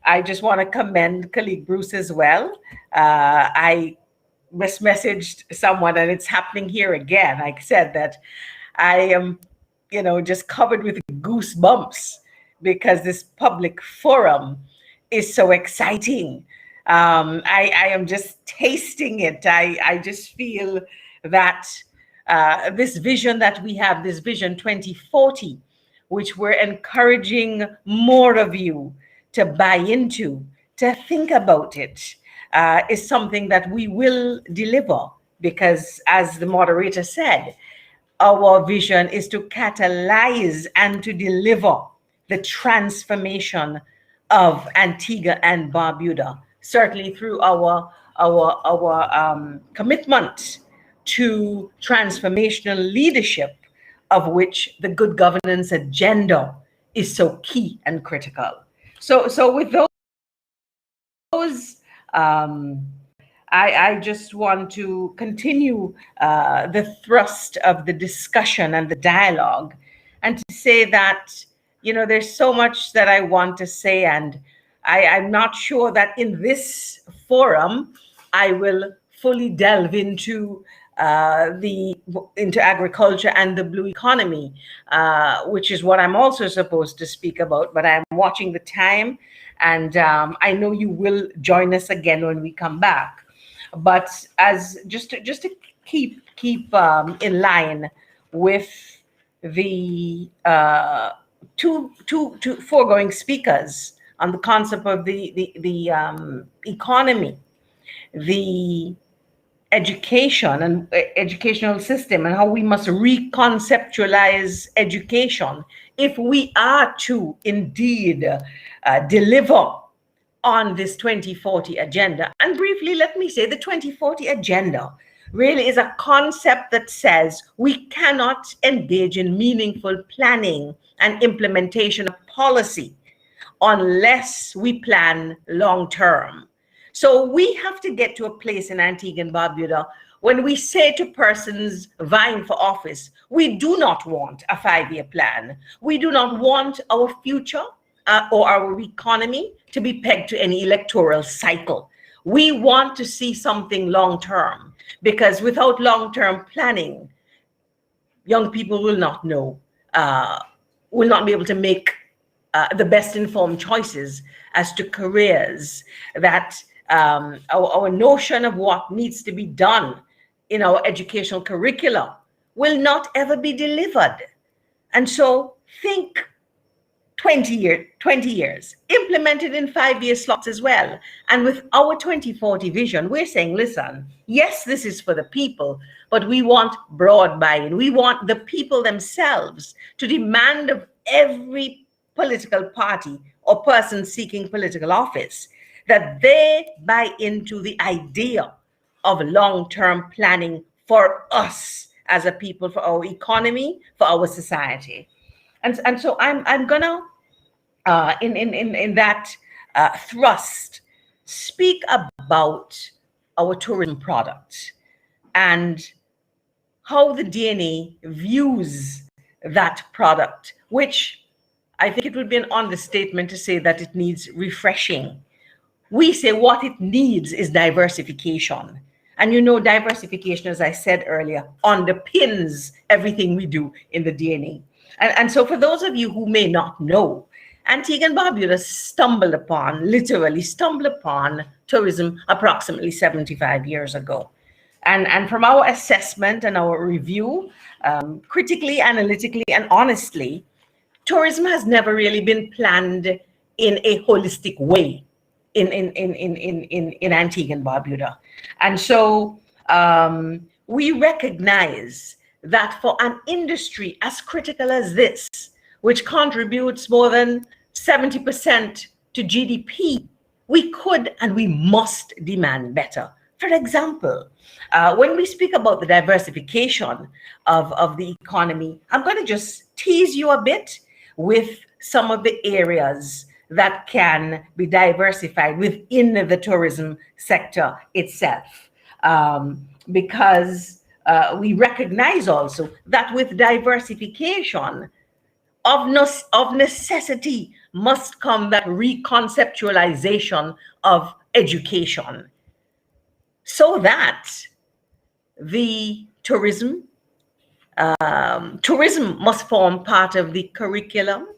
I just want to commend colleague Bruce as well. I messaged someone, and it's happening here again. I said that I am, just covered with goosebumps because this public forum is so exciting. I am just tasting it. I just feel that this vision that we have, this vision 2040, which we're encouraging more of you to buy into, to think about it, is something that we will deliver. Because, as the moderator said, our vision is to catalyze and to deliver the transformation of Antigua and Barbuda, certainly through our commitment to transformational leadership, of which the good governance agenda is so key and critical. So with those, I just want to continue the thrust of the discussion and the dialogue, and to say that, there's so much that I want to say, and I'm not sure that in this forum I will fully delve into agriculture and the blue economy, which is what I'm also supposed to speak about. But I'm watching the time, and I know you will join us again when we come back. But as just to keep in line with the two foregoing speakers on the concept of the economy, the education and educational system and how we must reconceptualize education if we are to indeed deliver on this 2040 agenda. And briefly, let me say the 2040 agenda really is a concept that says we cannot engage in meaningful planning and implementation of policy unless we plan long term. So we have to get to a place in Antigua and Barbuda when we say to persons vying for office, we do not want a 5-year plan. We do not want our future or our economy to be pegged to any electoral cycle. We want to see something long term, because without long term planning, young people will not know, will not be able to make the best informed choices as to careers, that our notion of what needs to be done in our educational curricula will not ever be delivered. And so think 20 years, implemented in 5-year slots as well. And with our 2040 vision, we're saying, listen, yes, this is for the people, but we want broad buy-in. We want the people themselves to demand of every political party or person seeking political office that they buy into the idea of long-term planning for us as a people, for our economy, for our society. And so I'm gonna in that thrust speak about our tourism product and how the DNA views that product, which I think it would be an understatement to say that it needs refreshing. We say what it needs is diversification. And diversification, as I said earlier, underpins everything we do in the DNA. And so for those of you who may not know, Antigua and Barbuda literally stumbled upon tourism approximately 75 years ago. And from our assessment and our review, critically, analytically, and honestly, tourism has never really been planned in a holistic way in Antigua and Barbuda. And so we recognize that for an industry as critical as this, which contributes more than 70% to GDP, we could and we must demand better. For example, when we speak about the diversification of the economy, I'm going to just tease you a bit with some of the areas that can be diversified within the tourism sector itself. Because we recognize also that with diversification, of necessity must come that reconceptualization of education, so that the tourism must form part of the curriculum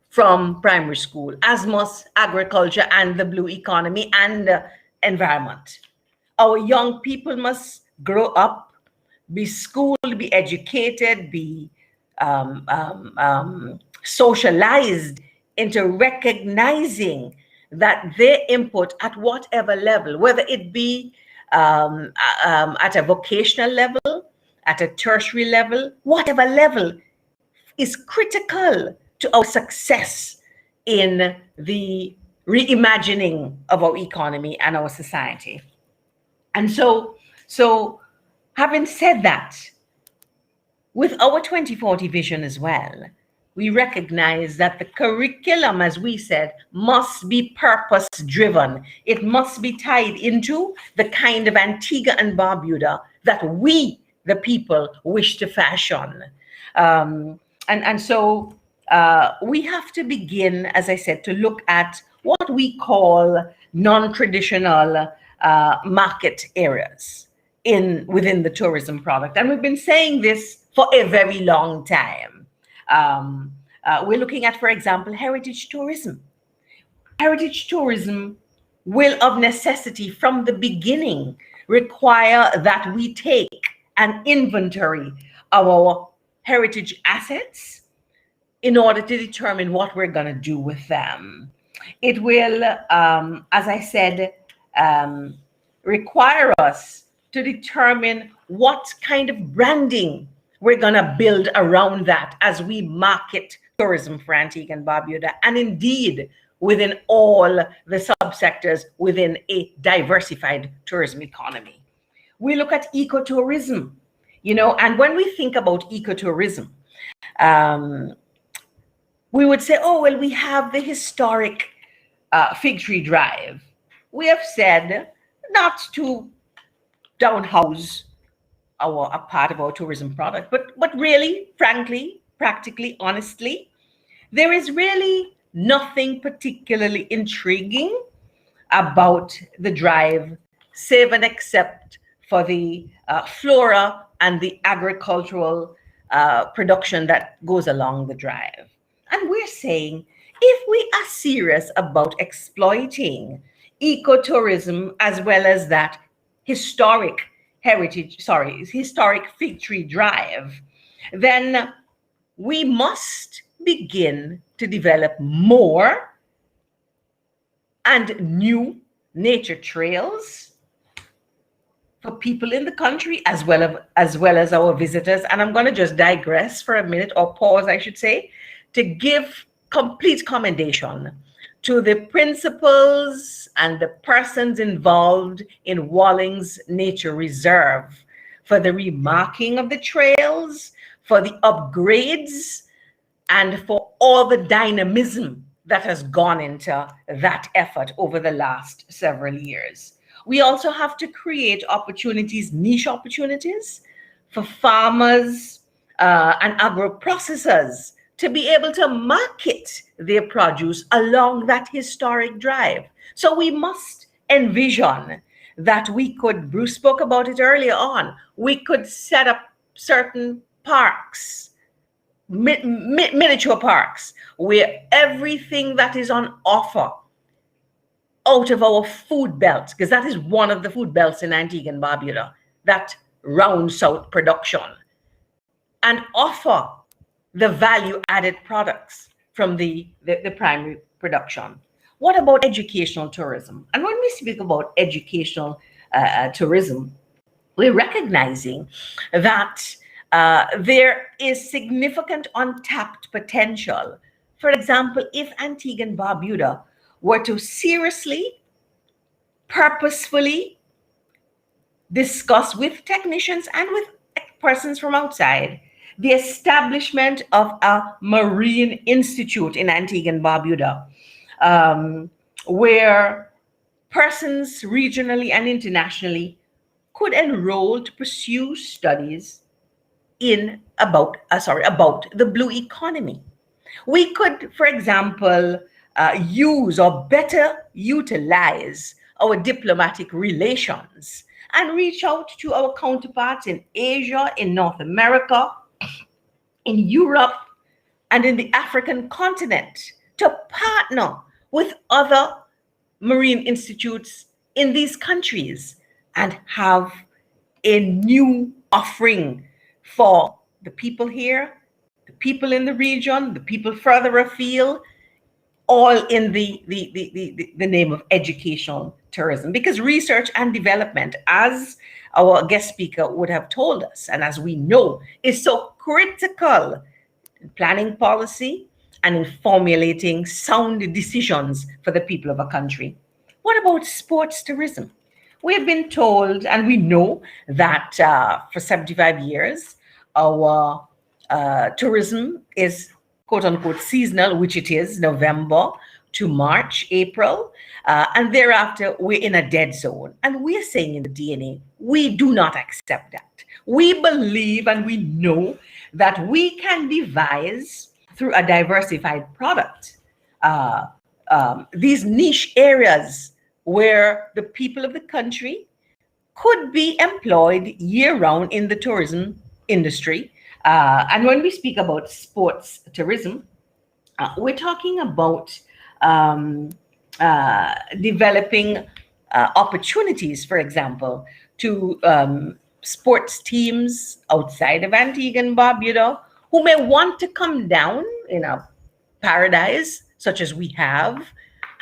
from primary school, as must agriculture and the blue economy and environment. Our young people must grow up, be schooled, be educated, be socialized into recognizing that their input at whatever level, whether it be at a vocational level, at a tertiary level, whatever level, is critical to our success in the reimagining of our economy and our society. And so having said that, with our 2040 vision as well, we recognize that the curriculum, as we said, must be purpose-driven. It must be tied into the kind of Antigua and Barbuda that we, the people, wish to fashion. And so we have to begin, as I said, to look at what we call non-traditional market areas within the tourism product. And we've been saying this for a very long time. We're looking at, for example, heritage tourism. Heritage tourism will, of necessity, from the beginning, require that we take an inventory of our heritage assets in order to determine what we're going to do with them. It will, as I said, require us to determine what kind of branding we're going to build around that as we market tourism for Antigua and Barbuda, and indeed within all the subsectors within a diversified tourism economy. We look at ecotourism, and when we think about ecotourism, we would say, oh, well, we have the historic Fig Tree Drive. We have said not to downhouse a part of our tourism product, but really, frankly, practically, honestly, there is really nothing particularly intriguing about the drive, save and except for the flora and the agricultural production that goes along the drive. And we're saying, if we are serious about exploiting ecotourism as well as that historic Fig Tree Drive, then we must begin to develop more and new nature trails for people in the country as well as our visitors. And I'm going to just digress for a minute, or pause, I should say, to give complete commendation to the principals and the persons involved in Walling's Nature Reserve for the remarking of the trails, for the upgrades, and for all the dynamism that has gone into that effort over the last several years. We also have to create opportunities, niche opportunities, for farmers and agro-processors to be able to market their produce along that historic drive. So we must envision that we could, Bruce spoke about it earlier on, we could set up certain parks, miniature parks, where everything that is on offer out of our food belt, because that is one of the food belts in Antigua and Barbuda, that rounds out production, and offer the value-added products from the primary production. What about educational tourism? And when we speak about educational tourism, we're recognizing that there is significant untapped potential. For example, if Antigua and Barbuda were to seriously, purposefully discuss with technicians and with persons from outside the establishment of a marine institute in Antigua and Barbuda, where persons regionally and internationally could enroll to pursue studies about the blue economy. We could, for example, use or better utilize our diplomatic relations and reach out to our counterparts in Asia, in North America, in Europe, and in the African continent to partner with other marine institutes in these countries and have a new offering for the people here, the people in the region, the people further afield, all in the name of educational tourism. Because research and development, as our guest speaker would have told us, and as we know, is so critical in planning policy and in formulating sound decisions for the people of a country. What about sports tourism? We've been told, and we know that for 75 years, our tourism is quote unquote seasonal, which it is, November to March, April, and thereafter we're in a dead zone. And we're saying in the DNA, we do not accept that. We believe and we know that we can devise through a diversified product these niche areas where the people of the country could be employed year-round in the tourism industry. And when we speak about sports tourism, we're talking about developing opportunities, for example, to sports teams outside of Antigua and Barbuda who may want to come down in a paradise such as we have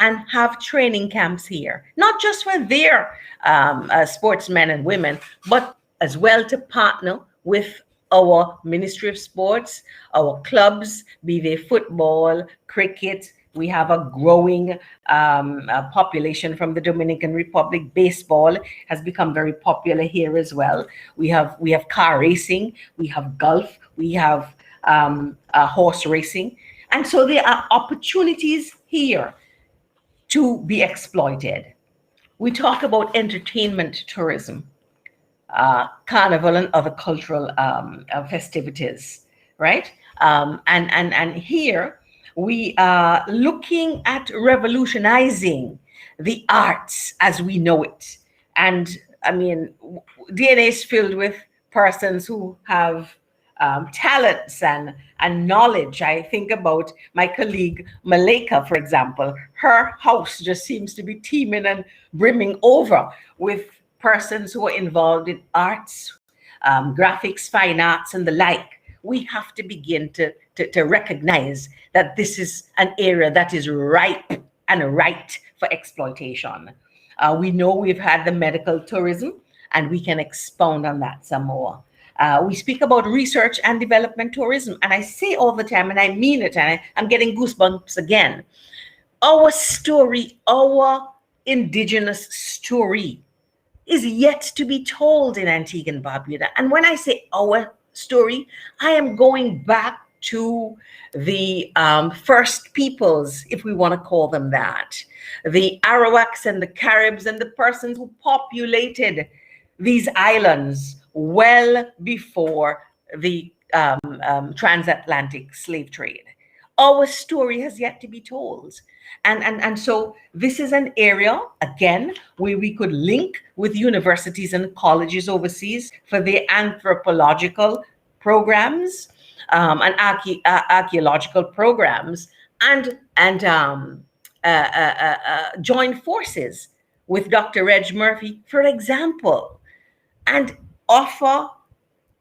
and have training camps here, not just for their sportsmen and women, but as well to partner with our Ministry of Sports, our clubs, be they football, cricket. We have a growing population from the Dominican Republic. Baseball has become very popular here as well. We have car racing, we have golf, we have horse racing, and so there are opportunities here to be exploited. We talk about entertainment tourism, carnival and other cultural festivities, right? And here we are looking at revolutionizing the arts as we know it. And I mean, DNA is filled with persons who have talents and knowledge. I think about my colleague Malika, for example. Her house just seems to be teeming and brimming over with persons who are involved in arts, graphics, fine arts, and the like. We have to begin to recognize that this is an area that is ripe and right for exploitation. We know we've had the medical tourism, and we can expound on that some more. We speak about research and development tourism, and I say all the time, and I mean it, and I'm getting goosebumps again. Our story, our indigenous story, is yet to be told in Antigua and Barbuda. And when I say our story, I am going back to the first peoples, if we want to call them that, the Arawaks and the Caribs and the persons who populated these islands well before the transatlantic slave trade. Our story has yet to be told. And so this is an area, again, where we could link with universities and colleges overseas for their anthropological programs and archaeological programs, and join forces with Dr. Reg Murphy, for example, and offer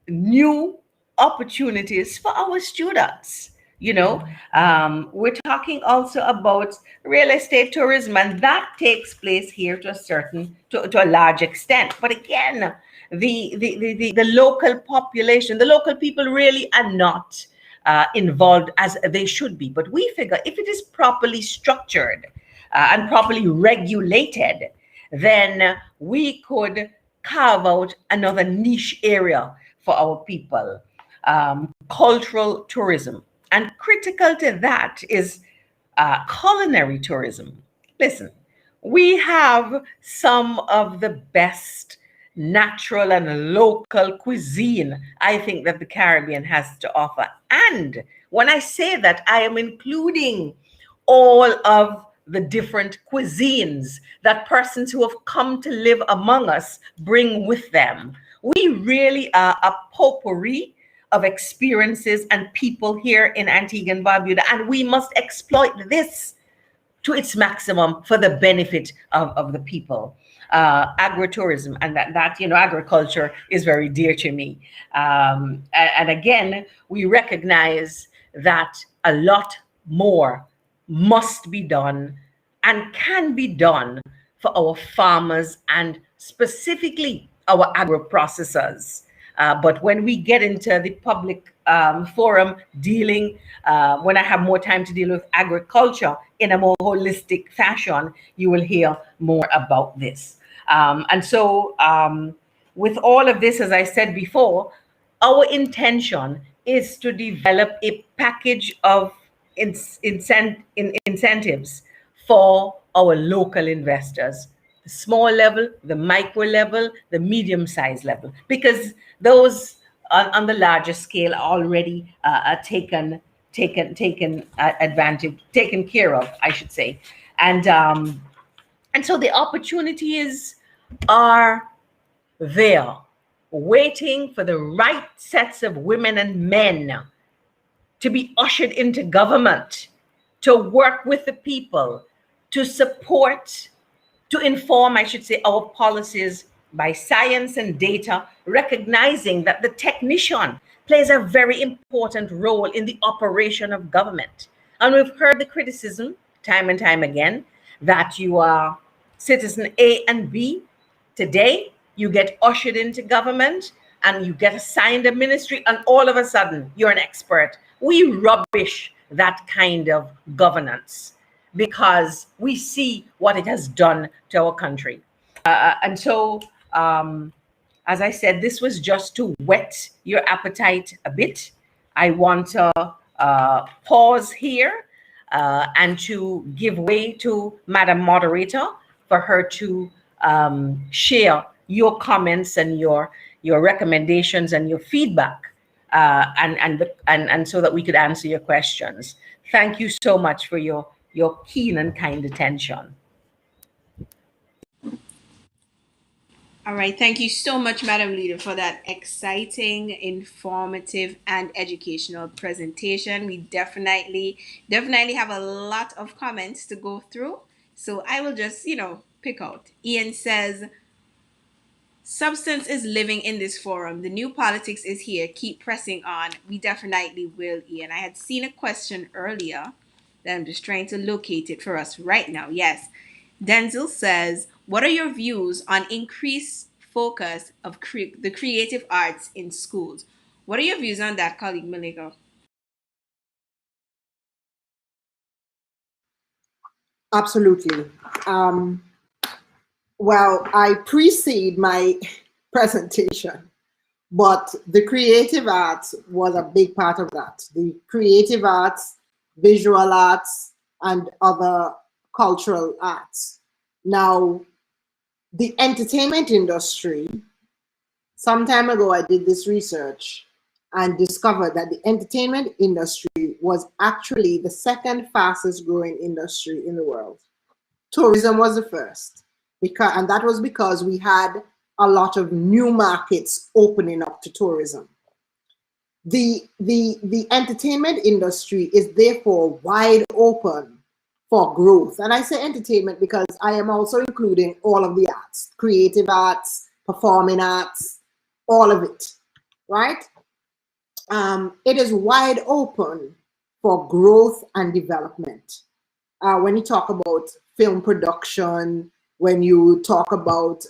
new opportunities for our students. You know, we're talking also about real estate tourism, and that takes place here to a large extent. But again, the local population, the local people really are not involved as they should be. But we figure if it is properly structured and properly regulated, then we could carve out another niche area for our people. Cultural tourism. And critical to that is culinary tourism. Listen, we have some of the best natural and local cuisine I think that the Caribbean has to offer. And when I say that, I am including all of the different cuisines that persons who have come to live among us bring with them. We really are a potpourri of experiences and people here in Antigua and Barbuda, and we must exploit this to its maximum for the benefit of the people. Agritourism, and that agriculture is very dear to me. And again, we recognize that a lot more must be done and can be done for our farmers and specifically our agro-processors. But when we get into the public forum dealing, when I have more time to deal with agriculture in a more holistic fashion, you will hear more about this. And so with all of this, as I said before, our intention is to develop a package of incentives for our local investors, the small level, the micro level, the medium size level, because those on the larger scale are already taken care of, I should say. And so the opportunities are there, waiting for the right sets of women and men to be ushered into government, to work with the people, to support, to inform, I should say, our policies by science and data, recognizing that the technician plays a very important role in the operation of government. And we've heard the criticism time and time again that you are citizen A and B. Today, you get ushered into government and you get assigned a ministry, and all of a sudden, you're an expert. We rubbish that kind of governance because we see what it has done to our country. And so, as I said, this was just to whet your appetite a bit. I want to pause here and to give way to Madam Moderator for her to share your comments and your recommendations and your feedback, and so that we could answer your questions. Thank you so much for your keen and kind attention. All right. Thank you so much, Madam Leader, for that exciting, informative, and educational presentation. We definitely have a lot of comments to go through. So I will just, pick out. Ian says, substance is living in this forum. The new politics is here. Keep pressing on. We definitely will, Ian. I had seen a question earlier that I'm just trying to locate it for us right now. Yes. Denzel says, what are your views on increased focus of the creative arts in schools? What are your views on that, colleague Malika? Absolutely. Well, I precede my presentation, but the creative arts was a big part of that. The creative arts, visual arts, and other cultural arts. Now, the entertainment industry, some time ago, I did this research and discovered that the entertainment industry was actually the second fastest growing industry in the world. Tourism was the first, and that was because we had a lot of new markets opening up to tourism. The entertainment industry is therefore wide open for growth. And I say entertainment because I am also including all of the arts, creative arts, performing arts, all of it, right? It is wide open for growth and development. When you talk about film production, when you talk about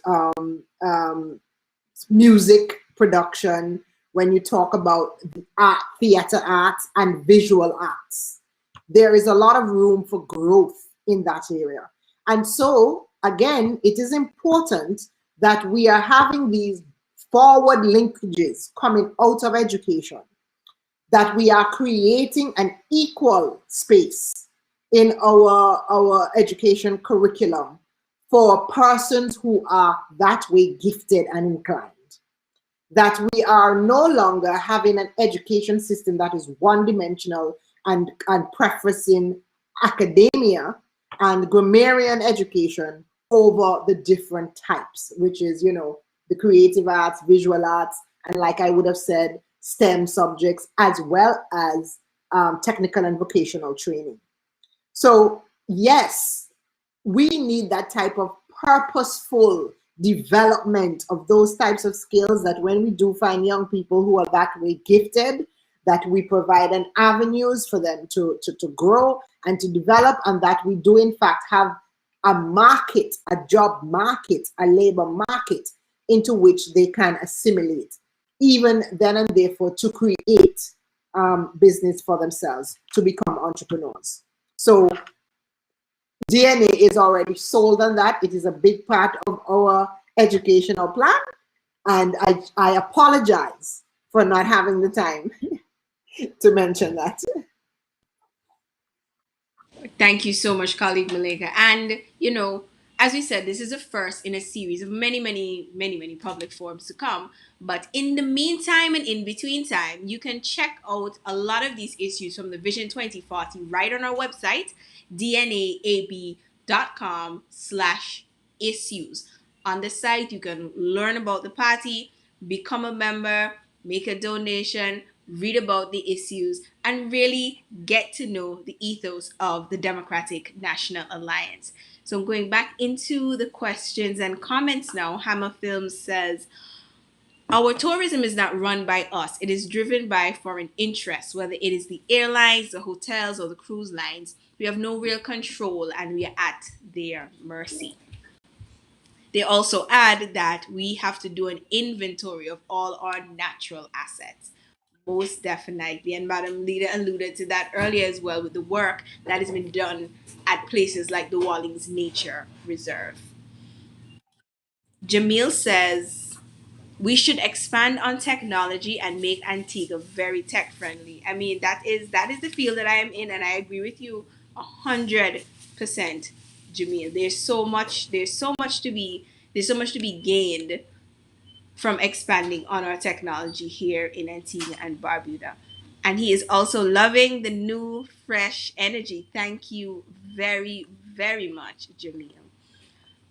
music production, when you talk about art, theater arts, and visual arts, there is a lot of room for growth in that area. And so, again, it is important that we are having these forward linkages coming out of education, that we are creating an equal space in our education curriculum for persons who are that way gifted and inclined. That we are no longer having an education system that is one-dimensional and preferencing academia and grammarian education over the different types, which is, the creative arts, visual arts, and like I would have said, STEM subjects, as well as technical and vocational training. So yes, we need that type of purposeful development of those types of skills, that when we do find young people who are that way gifted, that we provide an avenues for them to grow and to develop, and that we do in fact have a market, a job market, a labor market into which they can assimilate, even then and therefore to create business for themselves, to become entrepreneurs. So DNA is already sold on that. It is a big part of our educational plan. And I apologize for not having the time to mention that. Thank you so much, colleague Malika. And, as we said, this is the first in a series of many, many, many, many public forums to come. But in the meantime and in between time, you can check out a lot of these issues from the Vision 2040 right on our website, dnaab.com/issues. On the site, you can learn about the party, become a member, make a donation, read about the issues, and really get to know the ethos of the Democratic National Alliance. So I'm going back into the questions and comments now. Hammer Films says, Our tourism is not run by us. It is driven by foreign interests, whether it is the airlines, the hotels, or the cruise lines. We have no real control and we are at their mercy. They also add that we have to do an inventory of all our natural assets. Most definitely. And Madam Leader alluded to that earlier as well with the work that has been done at places like the Wallings Nature Reserve. Jamil says, we should expand on technology and make Antigua very tech friendly. I mean, that is the field that I am in, and I agree with you 100%, Jamil. There's so much to be gained from expanding on our technology here in Antigua and Barbuda. And he is also loving the new fresh energy. Thank you very, very much, Jamil.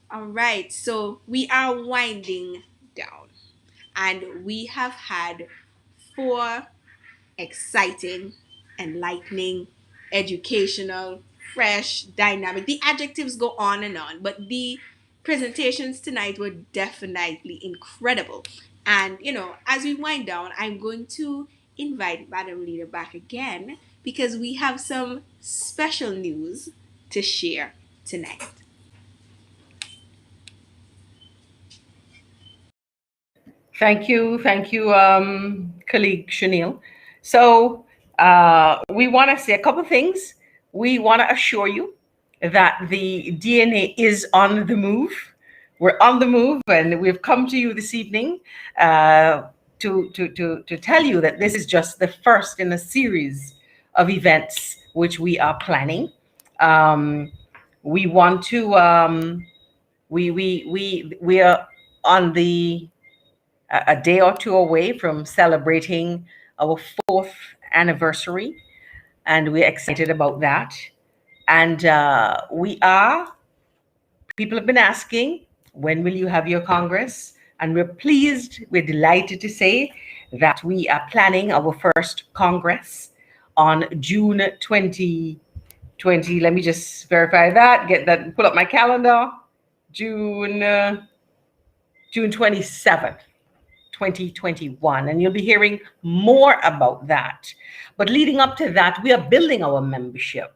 All right, so we are winding down, and we have had 4 exciting, enlightening, educational, fresh, dynamic. The adjectives go on and on, but the presentations tonight were definitely incredible. And, as we wind down, I'm going to invite Madam Leader back again because we have some special news to share tonight. Thank you, colleague Chanel. So we want to say a couple things. We want to assure you that the DNA is on the move. We're on the move, and we've come to you this evening to tell you that this is just the first in a series of events which we are planning. We want to we are on a day or two away from celebrating our 4th anniversary, and we're excited about that. And people have been asking, when will you have your Congress? And we're delighted to say that we are planning our first Congress on June 2020. Let me just verify that, pull up my calendar. June 27th. 2021, and you'll be hearing more about that. But leading up to that, we are building our membership,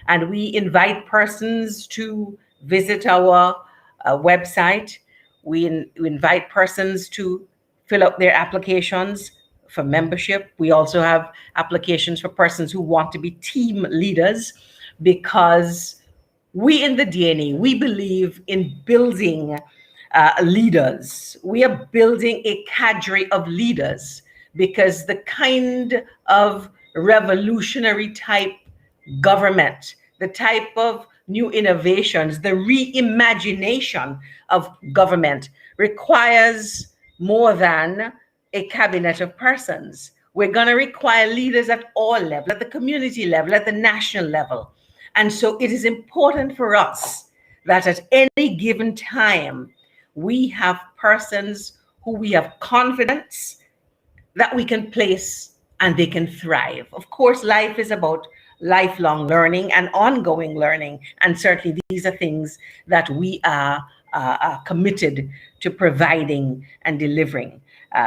and we invite persons to visit our website. We invite persons to fill out their applications for membership. We also have applications for persons who want to be team leaders, because we in the DNA, we believe in building leaders. We are building a cadre of leaders, because the kind of revolutionary type government, the type of new innovations, the reimagination of government requires more than a cabinet of persons. We're going to require leaders at all levels, at the community level, at the national level. And so it is important for us that at any given time, we have persons who we have confidence that we can place and they can thrive. Of course, life is about lifelong learning and ongoing learning. And certainly these are things that we are committed to providing and delivering.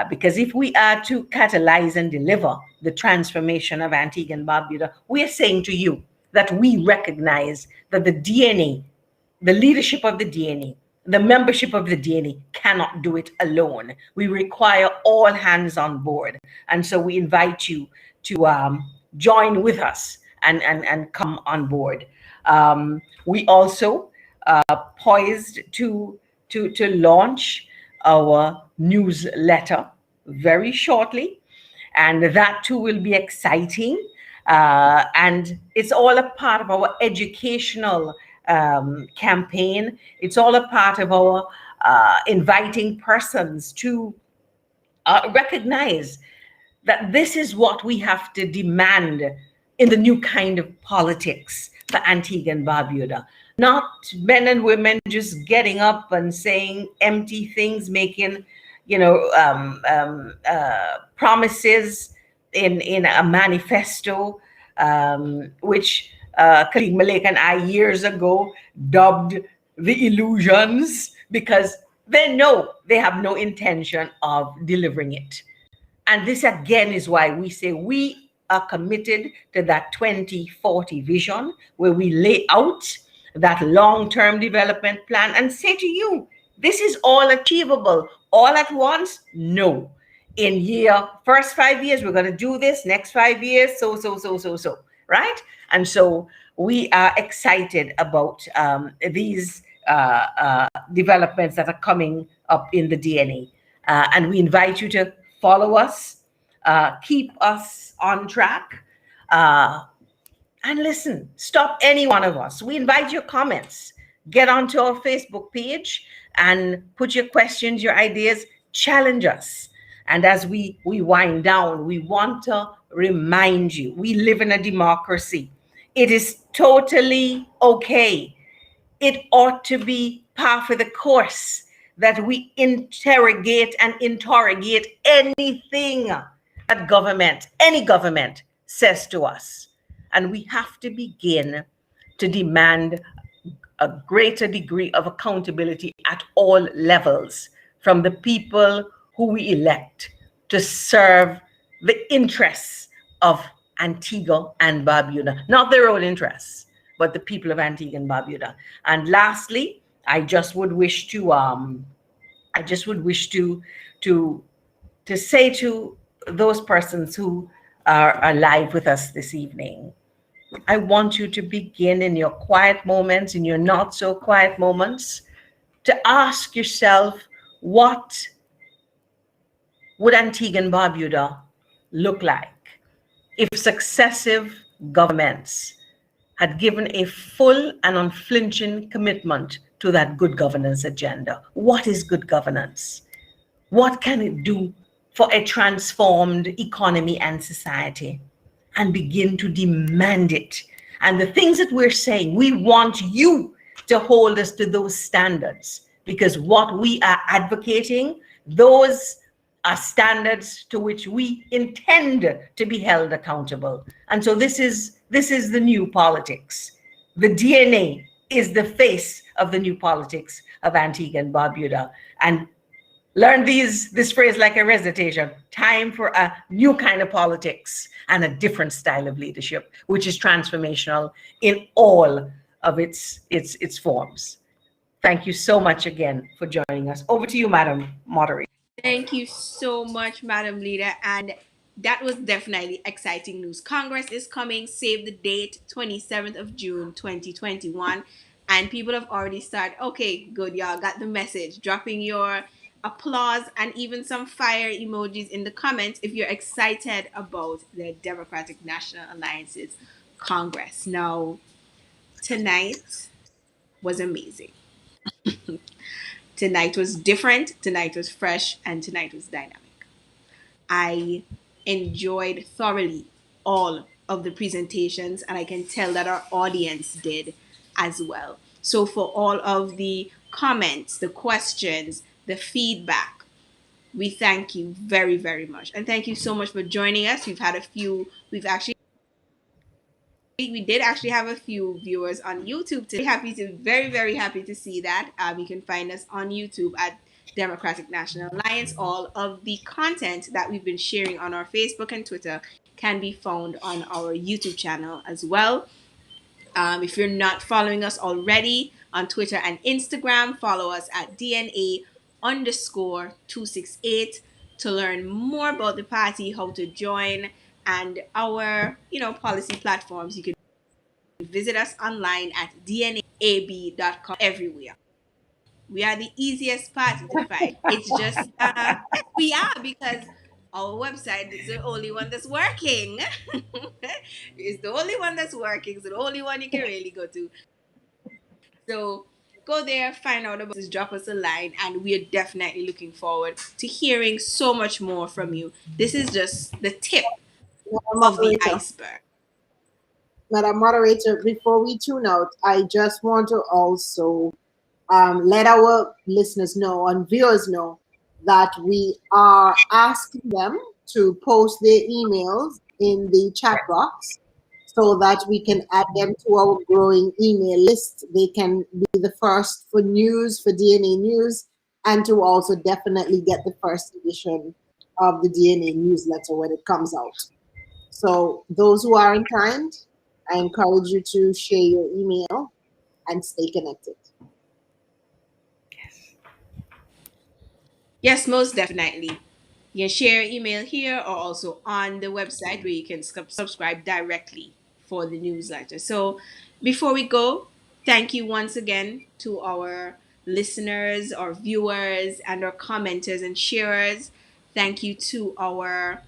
Because if we are to catalyze and deliver the transformation of Antigua and Barbuda, we are saying to you that we recognize that the DNA, the leadership of the DNA, the membership of the DNA cannot do it alone. We require all hands on board. And so we invite you to join with us and come on board. We also poised to launch our newsletter very shortly. And that too will be exciting. And it's all a part of our educational campaign. It's all a part of our inviting persons to recognize that this is what we have to demand in the new kind of politics for Antigua and Barbuda. Not men and women just getting up and saying empty things, making, promises in a manifesto, which colleague Malik and I years ago dubbed the illusions, because they know they have no intention of delivering it. And this again is why we say we are committed to that 2040 vision, where we lay out that long-term development plan and say to you, this is all achievable all at once? No. In first 5 years, we're going to do this, next 5 years, so, right? And so we are excited about these developments that are coming up in the DNA. And we invite you to follow us, keep us on track, and listen, stop any one of us. We invite your comments. Get onto our Facebook page and put your questions, your ideas, challenge us. And as we wind down, we want to remind you, we live in a democracy. It is totally okay. It ought to be par for the course that we interrogate and interrogate anything that any government says to us. And we have to begin to demand a greater degree of accountability at all levels from the people who we elect to serve the interests of Antigua and Barbuda, not their own interests, but the people of Antigua and Barbuda. And lastly, I just would wish to say to those persons who are alive with us this evening, I want you to begin in your quiet moments, in your not so quiet moments, to ask yourself, what would Antigua and Barbuda look like if successive governments had given a full and unflinching commitment to that good governance agenda? What is good governance? What can it do for a transformed economy and society? And begin to demand it. And the things that we're saying, we want you to hold us to those standards, because what we are advocating, those are standards to which we intend to be held accountable. And so this is the new politics. The DNA is the face of the new politics of Antigua and Barbuda. And learn this phrase like a recitation: time for a new kind of politics and a different style of leadership, which is transformational in all of its forms. Thank you so much again for joining us. Over to you, Madam Moderator. Thank you so much, Madam Leader. And that was definitely exciting news. Congress is coming. Save the date, 27th of June, 2021. And people have already started. Okay, good. Y'all got the message. Dropping your applause and even some fire emojis in the comments if you're excited about the Democratic National Alliance's Congress. Now, tonight was amazing. Tonight was different, tonight was fresh, and tonight was dynamic. I enjoyed thoroughly all of the presentations, and I can tell that our audience did as well. So, for all of the comments, the questions, the feedback, we thank you very, very much. And thank you so much for joining us. We did actually have a few viewers on YouTube today. Very, very happy to see that. You can find us on YouTube at Democratic National Alliance. All of the content that we've been sharing on our Facebook and Twitter can be found on our YouTube channel as well. If you're not following us already on Twitter and Instagram, follow us at DNA_268 to learn more about the party, how to join, and our policy platforms. You can visit us online at dnaab.com everywhere. We are the easiest party to find. It's just we are, because our website is the only one that's working. It's the only one that's working. It's the only one you can really go to. So go there, find out about this, drop us a line, and we are definitely looking forward to hearing so much more from you. This is just the tip of the iceberg. Madam Moderator, before we tune out, I just want to also let our listeners know and viewers know that we are asking them to post their emails in the chat box so that we can add them to our growing email list. They can be the first for news, for DNA News, and to also definitely get the first edition of the DNA newsletter when it comes out. So those who are inclined, I encourage you to share your email and stay connected. Yes, most definitely. You can share your email here or also on the website where you can subscribe directly for the newsletter. So before we go, thank you once again to our listeners, our viewers, and our commenters and sharers. Thank you to our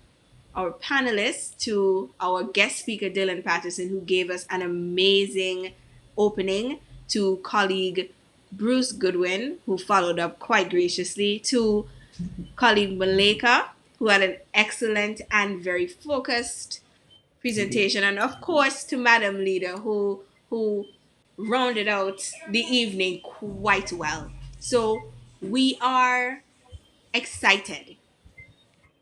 panelists, to our guest speaker, Dylan Patterson, who gave us an amazing opening, to colleague Bruce Goodwin, who followed up quite graciously, to colleague Maleka, who had an excellent and very focused presentation, and of course to Madam Leader, who rounded out the evening quite well. So we are excited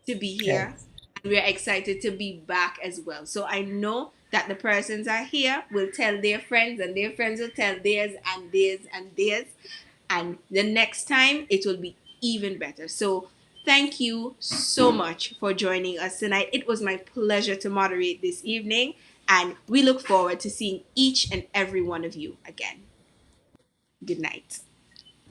to be here, Yes. and we're excited to be back as well. So I know that the persons are here will tell their friends, and their friends will tell theirs and theirs and theirs, and the next time it will be even better. So thank you so much for joining us tonight. It was my pleasure to moderate this evening, and we look forward to seeing each and every one of you again. Good night.